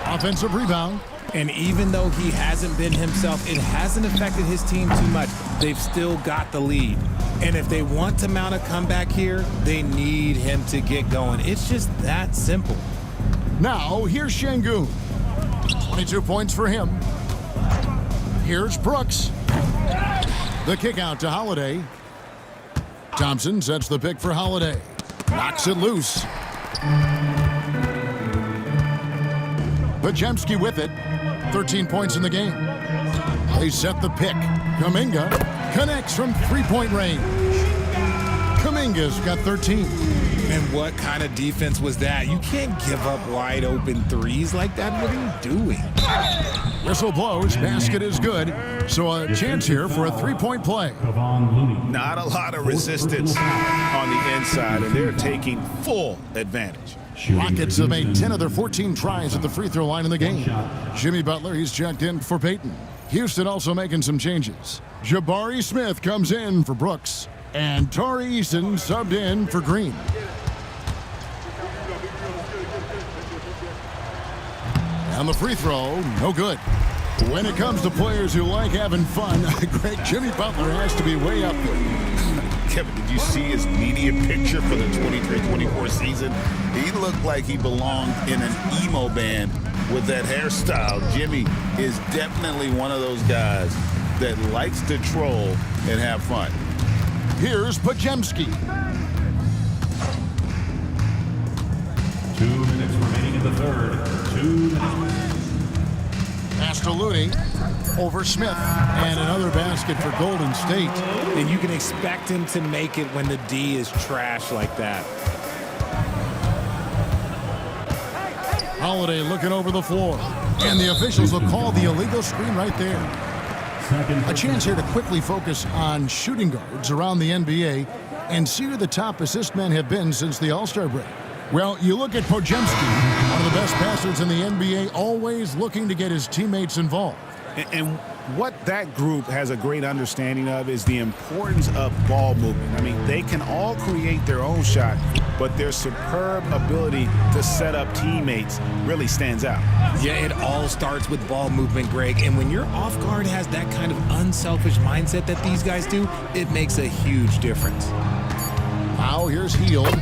Offensive rebound. And even though he hasn't been himself, it hasn't affected his team too much. They've still got the lead. And if they want to mount a comeback here, they need him to get going. It's just that simple. Now, here's Şengün. 22 points for him. Here's Brooks. The kick out to Holiday. Thompson sets the pick for Holiday. Knocks it loose. Podziemski with it. 13 points in the game. They set the pick. Kuminga connects from three-point range. Kuminga's got 13. And what kind of defense was that? You can't give up wide open threes like that. What are you doing? Whistle blows. Basket is good. So a chance here for a three-point play. Not a lot of resistance on the inside, and they're taking full advantage. Rockets have made 10 of their 14 tries at the free throw line in the game. Jimmy Butler, he's checked in for Payton. Houston also making some changes. Jabari Smith comes in for Brooks. And Tari Eason subbed in for Green. And the free throw, no good. When it comes to players who like having fun, great Jimmy Butler has to be way up there. Kevin, did you see his media picture for the 23-24 season? He looked like he belonged in an emo band with that hairstyle. Jimmy is definitely one of those guys that likes to troll and have fun. Here's Podziemski. 2 minutes remaining in the third. 2 minutes. Pass to Looney. Over Smith. And another basket for Golden State. And you can expect him to make it when the D is trash like that. Holiday looking over the floor. And the officials will call the illegal screen right there. A chance here to quickly focus on shooting guards around the NBA and see who the top assist men have been since the All-Star break. Well, you look at Podziemski, one of the best passers in the NBA, always looking to get his teammates involved. And what that group has a great understanding of is the importance of ball movement. I mean, they can all create their own shot, but their superb ability to set up teammates really stands out. Yeah, it all starts with ball movement, Greg. And when your off guard has that kind of unselfish mindset that these guys do, it makes a huge difference. Now here's Heald.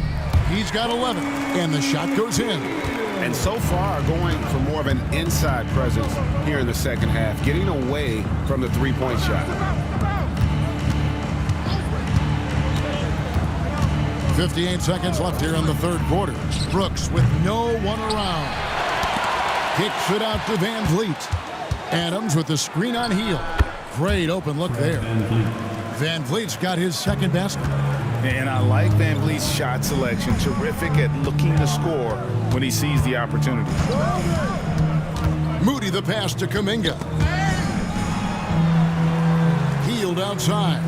He's got 11, and the shot goes in. And so far, going for more of an inside presence here in the second half, getting away from the three-point shot. 58 seconds left here in the third quarter. Brooks with no one around. Kicks it out to Van Vliet. Adams with the screen on Heald. Great open look there. Van Vliet's got his second basket. And I like Van Vliet's shot selection. Terrific at looking to score when he sees the opportunity. Moody the pass to Kuminga. Heald outside.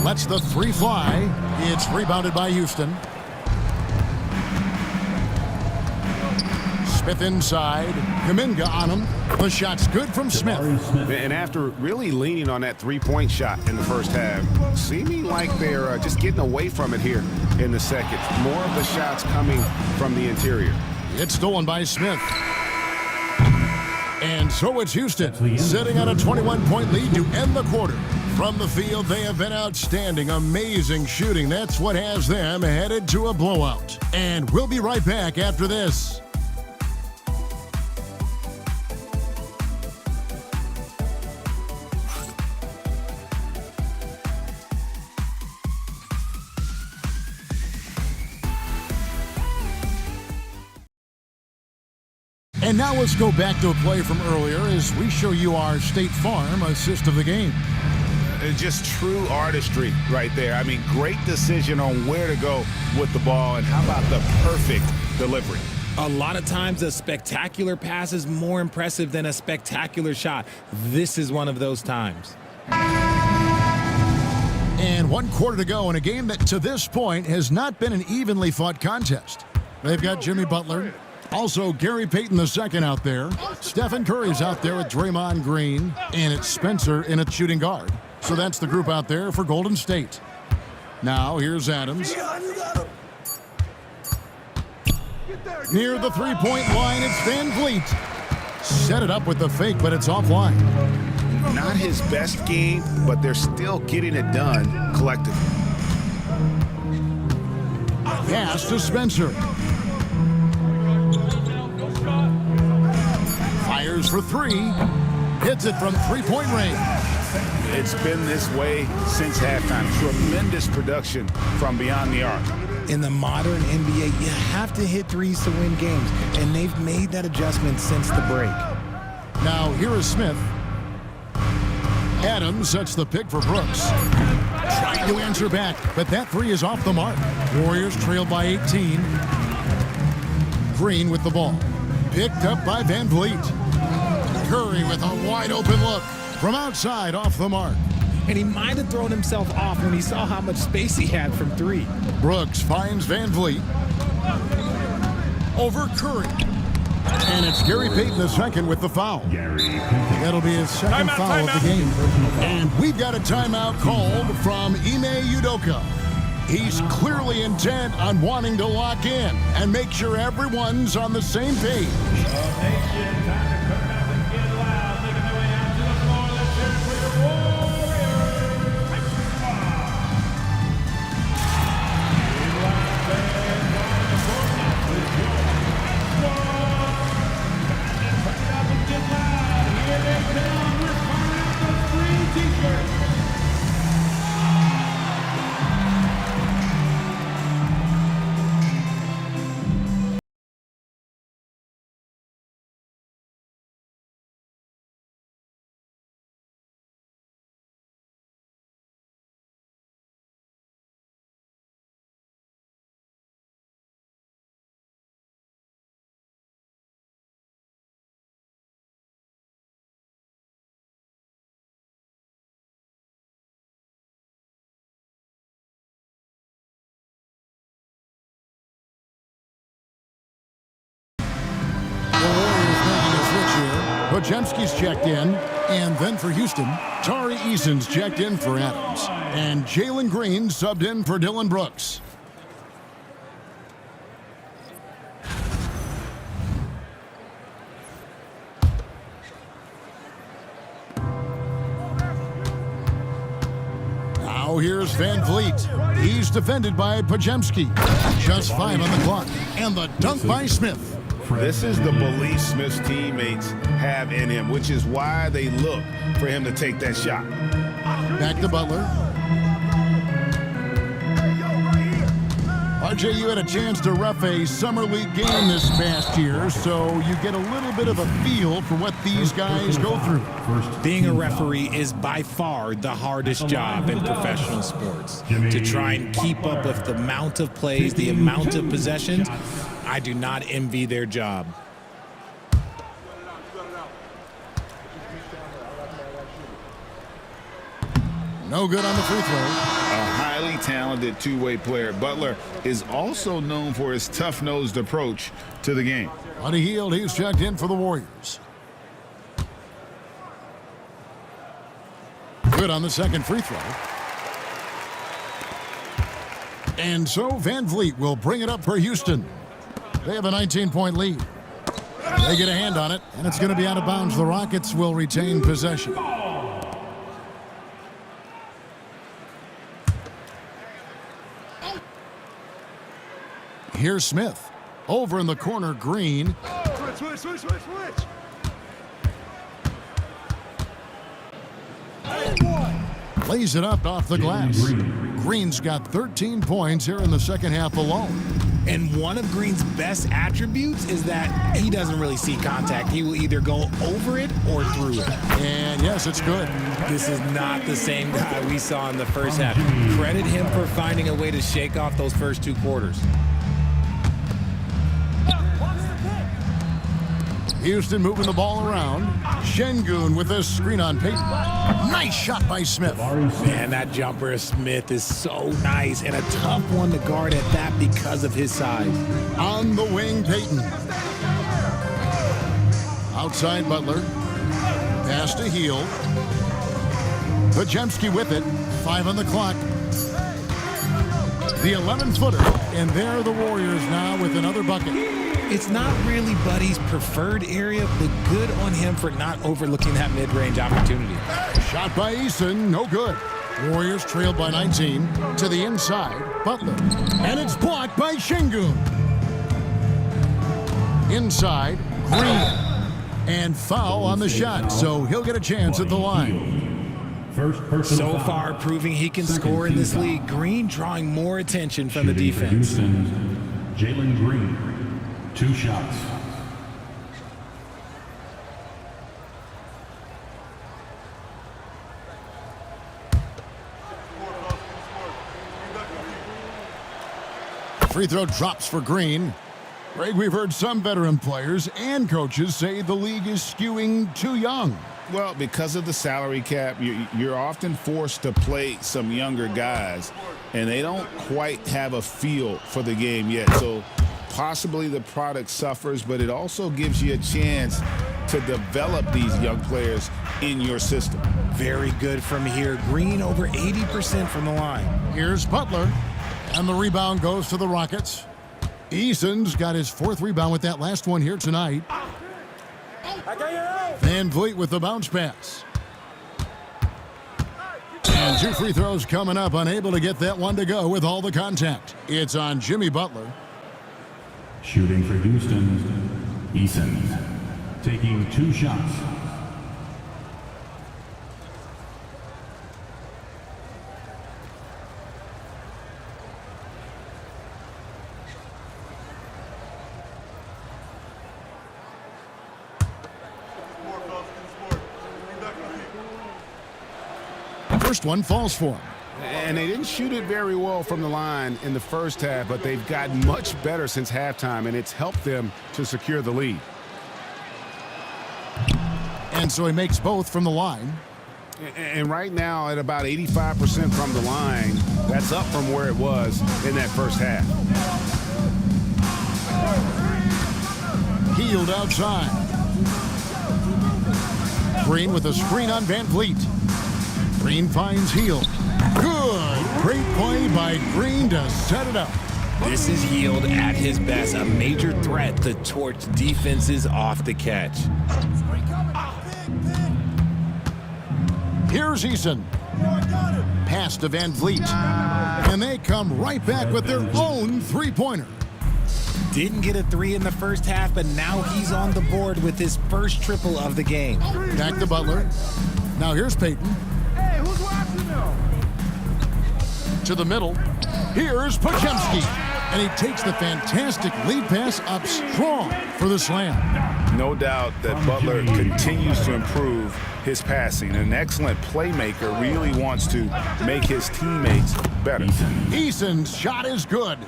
Lets the three fly. It's rebounded by Houston. Smith inside. Kuminga on him. The shot's good from Smith. And after really leaning on that three-point shot in the first half, seeming like they're just getting away from it here in the second. More of the shots coming from the interior. It's stolen by Smith. And so it's Houston sitting on a 21-point lead to end the quarter. From the field, they have been outstanding, amazing shooting. That's what has them headed to a blowout. And we'll be right back after this. And now let's go back to a play from earlier as we show you our State Farm assist of the game. It's just true artistry right there. I mean, great decision on where to go with the ball, and how about the perfect delivery. A lot of times a spectacular pass is more impressive than a spectacular shot. This is one of those times. And 1 quarter to go in a game that to this point has not been an evenly fought contest. They've got Jimmy Butler. Also, Gary Payton II out there. Stephen Curry's out there with Draymond Green. And it's Spencer in at shooting guard. So that's the group out there for Golden State. Now, here's Adams. Near the three-point line, it's Van Vliet. Set it up with the fake, but it's offline. Not his best game, but they're still getting it done collectively. Pass to Spencer. Fires for three. Hits it from three-point range. It's been this way since halftime. Tremendous production from beyond the arc. In the modern NBA, you have to hit threes to win games, and they've made that adjustment since the break. Now, here is Smith. Adams sets the pick for Brooks. Trying to answer back, but that three is off the mark. Warriors trail by 18. Green with the ball. Picked up by Van Vliet. Curry with a wide open look. From outside, off the mark. And he might have thrown himself off when he saw how much space he had from three. Brooks finds Van Vliet. Over Curry. And it's Gary Payton II with the foul. That'll be his second foul of the game. And we've got a timeout called from Ime Udoka. He's clearly intent on wanting to lock in and make sure everyone's on the same page. Podziemski's checked in. And then for Houston, Tari Eason's checked in for Adams. And Jalen Green subbed in for Dylan Brooks. Now here's Van Vliet. He's defended by Podziemski. Just 5 on the clock. And the dunk by Smith. This is the belief Smith's teammates have in him, which is why they look for him to take that shot. Back to Butler. RJ, you had a chance to ref a Summer League game this past year, so you get a little bit of a feel for what these guys go through. Being a referee is by far the hardest job in professional sports. To try and keep up with the amount of plays, the amount of possessions, I do not envy their job. No good on the free throw. A highly talented two-way player. Butler is also known for his tough-nosed approach to the game. Buddy Hield, he's checked in for the Warriors. Good on the second free throw. And so Van Vliet will bring it up for Houston. They have a 19-point lead. They get a hand on it, and it's going to be out of bounds. The Rockets will retain possession. Here's Smith. Over in the corner, Green. Switch. Lays it up off the glass. Green's got 13 points here in the second half alone. And one of Green's best attributes is that he doesn't really see contact. He will either go over it or through it. And yes, it's good. This is not the same guy we saw in the first half. Credit him for finding a way to shake off those first 2 quarters. Houston moving the ball around. Şengün with a screen on Payton. Nice shot by Smith. Man, that jumper of Smith is so nice and a tough one to guard at that because of his size. On the wing, Payton. Outside Butler. Pass to Hield. Podziemski with it. 5 on the clock. The 11-footer. And there are the Warriors now with another bucket. It's not really Buddy's preferred area, but good on him for not overlooking that mid-range opportunity. Shot by Eason, no good. Warriors trailed by 19 to the inside. Butler. And it's blocked by Şengün. Inside, Green. And foul on the shot, so he'll get a chance at the line. So far, proving he can score in this league. Green drawing more attention from the defense. Jalen Green. 2 shots. Free throw drops for Green. Greg, we've heard some veteran players and coaches say the league is skewing too young. Well, because of the salary cap, you're often forced to play some younger guys, and they don't quite have a feel for the game yet. So possibly the product suffers, but it also gives you a chance to develop these young players in your system. Very good from here. Green over 80% from the line. Here's Butler, and the rebound goes to the Rockets. Eason's got his 4th rebound with that last one here tonight. Van Vliet with the bounce pass. And 2 free throws coming up, unable to get that one to go with all the contact. It's on Jimmy Butler. Shooting for Houston, Eason. Taking 2 shots. First one falls for him. And they didn't shoot it very well from the line in the first half, but they've gotten much better since halftime, and it's helped them to secure the lead. And so he makes both from the line. And right now, at about 85% from the line, that's up from where it was in that first half. Hield outside. Green with a screen on Van Vliet. Green finds Hield. Good. Great play by Green to set it up. This is Hield at his best, a major threat to torch defenses off the catch. Here's Eason. Pass to Van Vliet. And they come right back with their own three-pointer. Didn't get a three in the first half, but now he's on the board with his first triple of the game. Back to Butler. Now here's Payton. Hey, who's watching now? To the middle. Here's Podziemski. And he takes the fantastic lead pass up strong for the slam. No doubt that Butler continues to improve his passing. An excellent playmaker, really wants to make his teammates better. Eason's shot is good.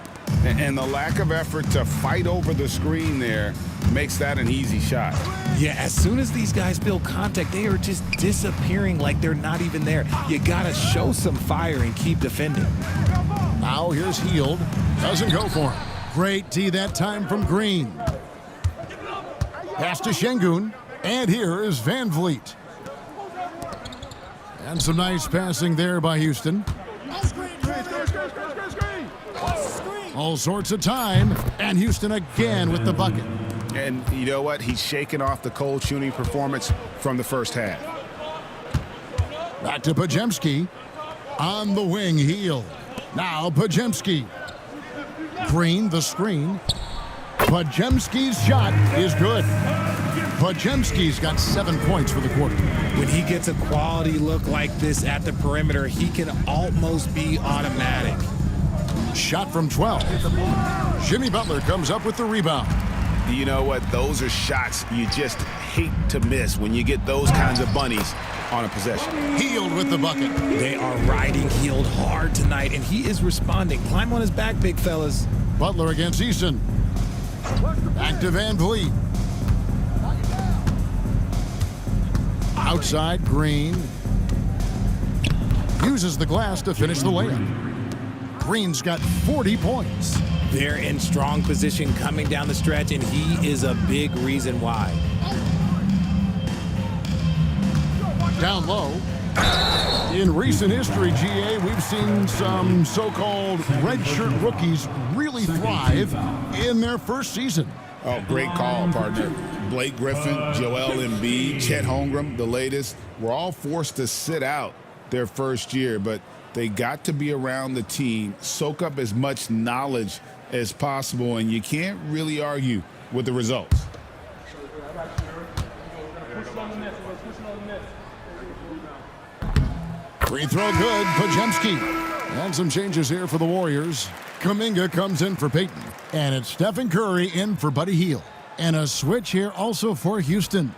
And the lack of effort to fight over the screen there makes that an easy shot. Yeah, as soon as these guys feel contact, they are just disappearing like they're not even there. You gotta show some fire and keep defending. Now here's Hield. Doesn't go for him. Great D that time from Green. Pass to Şengün. And here is Van Vliet. And some nice passing there by Houston. All sorts of time. And Houston again with the bucket. And you know what? He's shaking off the cold shooting performance from the first half. Back to Podziemski. On the wing, Hield. Now Podziemski. Green, the screen. Podziemski's shot is good. Podziemski's got 7 points for the quarter. When he gets a quality look like this at the perimeter, he can almost be automatic. Shot from 12. Jimmy Butler comes up with the rebound. You know what? Those are shots you just hate to miss when you get those kinds of bunnies on a possession. Hield with the bucket. They are riding Hield hard tonight, and he is responding. Climb on his back, big fellas. Butler against Eason. Back to Van Vliet. Outside, Green. Uses the glass to finish the layup. Green's got 40 points. They're in strong position coming down the stretch, and he is a big reason why. Down low. In recent history, GA, we've seen some so-called redshirt rookies really thrive in their first season. Oh, great call, partner. Blake Griffin, Joel Embiid, Chet Holmgren, the latest, were all forced to sit out their first year, but they got to be around the team, soak up as much knowledge as possible, and you can't really argue with the results. Free throw good, Podziemski. And some changes here for the Warriors. Kuminga comes in for Payton. And it's Stephen Curry in for Buddy Hield. And a switch here also for Houston.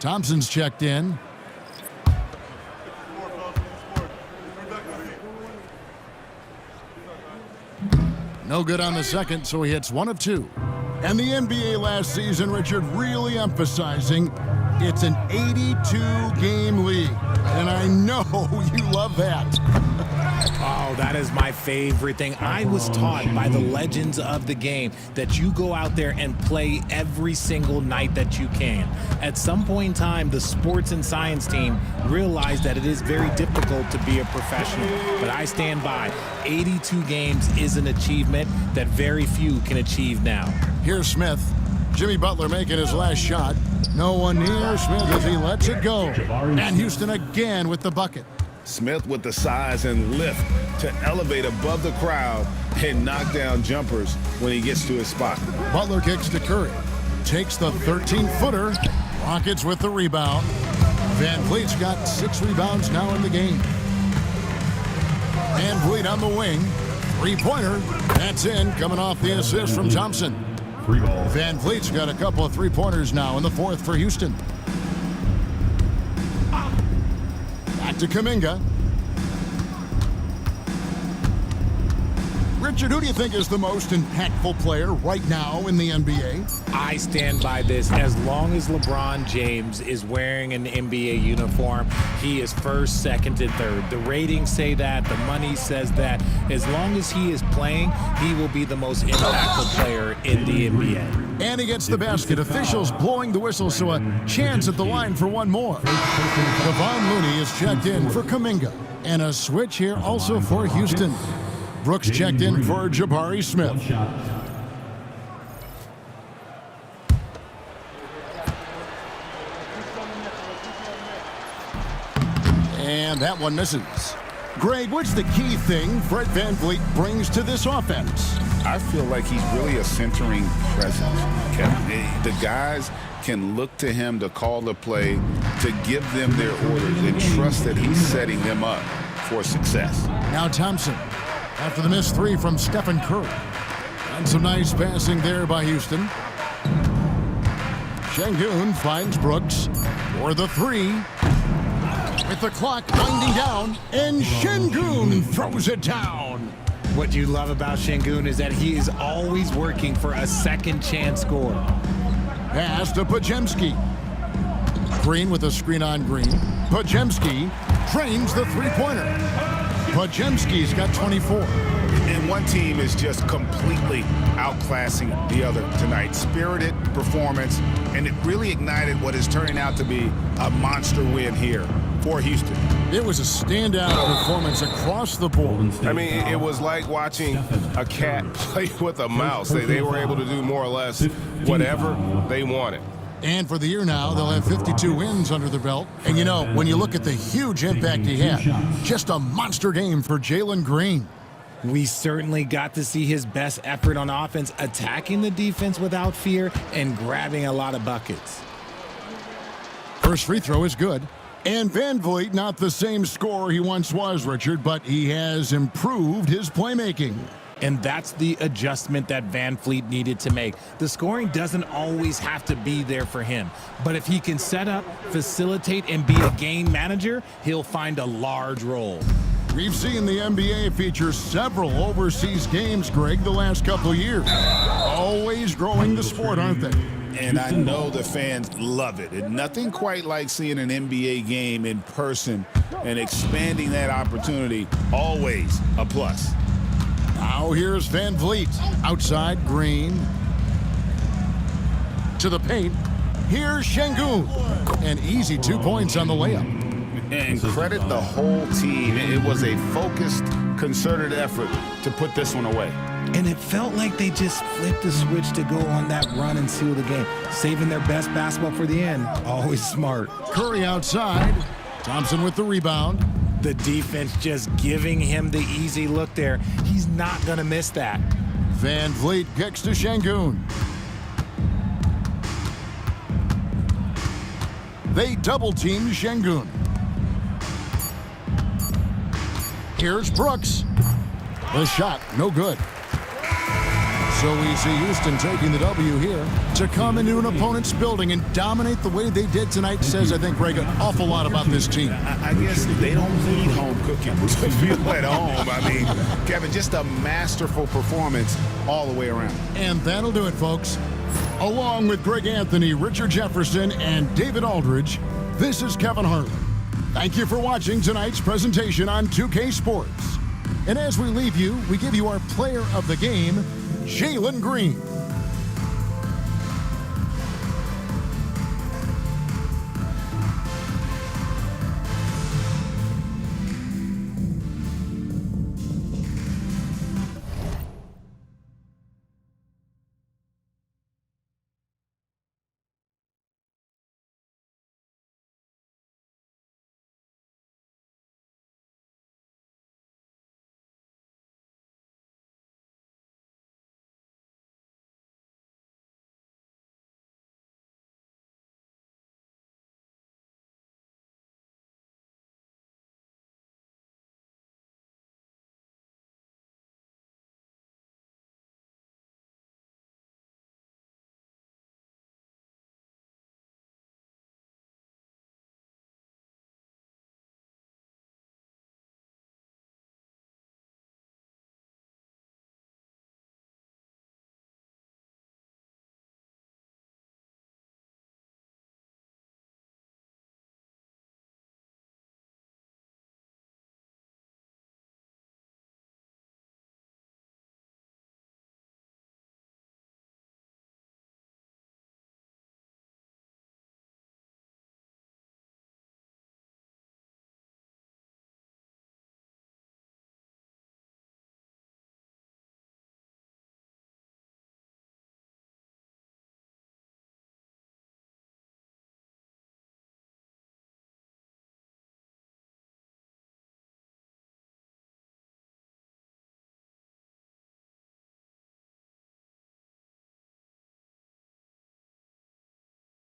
Thompson's checked in. No good on the second, so he hits 1 of 2. And the NBA last season, Richard, really emphasizing it's an 82-game league. And I know you love that. Oh, that is my favorite thing. I was taught by the legends of the game that you go out there and play every single night that you can. At some point in time, the sports and science team realized that it is very difficult to be a professional. But I stand by. 82 games is an achievement that very few can achieve now. Here's Smith. Jimmy Butler making his last shot. No one near Smith as he lets it go. And Houston again with the bucket. Smith with the size and lift to elevate above the crowd and knock down jumpers when he gets to his spot. Butler kicks to Curry. Takes the 13-footer. Rockets with the rebound. Van Vliet's got 6 rebounds now in the game. Van Vliet on the wing. 3-pointer. That's in, coming off the assist from Thompson. Van Vliet's got a couple of 3-pointers now in the fourth for Houston. Back to Kuminga. Richard, who do you think is the most impactful player right now in the NBA? I stand by this. As long as LeBron James is wearing an NBA uniform, he is first, second, and third. The ratings say that. The money says that. As long as he is playing, he will be the most impactful player in the NBA. And he gets the basket. Officials blowing the whistle, so a chance at the line for one more. Kevon Looney is checked in for Kuminga. And a switch here also for Houston. Brooks checked in for Jabari Smith. And that one misses. Greg, what's the key thing Fred VanVleet brings to this offense? I feel like he's really a centering presence, Kevin. The guys can look to him to call the play, to give them their orders, and trust that he's setting them up for success. Now Thompson, after the missed three from Stephen Curry. And some nice passing there by Houston. Şengün finds Brooks for the three. With the clock winding down, and Şengün throws it down. What you love about Şengün is that he is always working for a second chance score. Pass to Podziemski. Green with a screen on Green. Podziemski drains the three-pointer. Podziemski's got 24. And one team is just completely outclassing the other tonight. Spirited performance, and it really ignited what is turning out to be a monster win here for Houston. It was a standout performance across the board. I mean, it was like watching a cat play with a mouse. They were able to do more or less whatever they wanted. And for the year now, they'll have 52 wins under their belt. And you know, when you look at the huge impact he had, just a monster game for Jalen Green. We certainly got to see his best effort on offense, attacking the defense without fear and grabbing a lot of buckets. First free throw is good. And VanVleet, not the same scorer he once was, Richard, but he has improved his playmaking. And that's the adjustment that VanVleet needed to make. The scoring doesn't always have to be there for him. But if he can set up, facilitate, and be a game manager, he'll find a large role. We've seen the NBA feature several overseas games, Greg, the last couple years. Always growing the sport, aren't they? And I know the fans love it. And nothing quite like seeing an NBA game in person and expanding that opportunity, always a plus. Now here's VanVleet. Outside, Green. To the paint. Here's Şengün. An easy 2 points on the layup. And credit the whole team. It was a focused, concerted effort to put this one away. And it felt like they just flipped the switch to go on that run and seal the game. Saving their best basketball for the end. Always smart. Curry outside. Thompson with the rebound. The defense just giving him the easy look there. He's not going to miss that. VanVleet kicks to Şengün. They double-team Şengün. Here's Brooks. The shot, no good. So we see Houston taking the W here. To come into an opponent's building and dominate the way they did tonight says, I think, Greg, an awful lot about this team. I guess they don't need home cooking to feel at home. I mean, Kevin, just a masterful performance all the way around. And that'll do it, folks. Along with Greg Anthony, Richard Jefferson, and David Aldridge, this is Kevin Harlan. Thank you for watching tonight's presentation on 2K Sports. And as we leave you, we give you our player of the game, Jalen Green.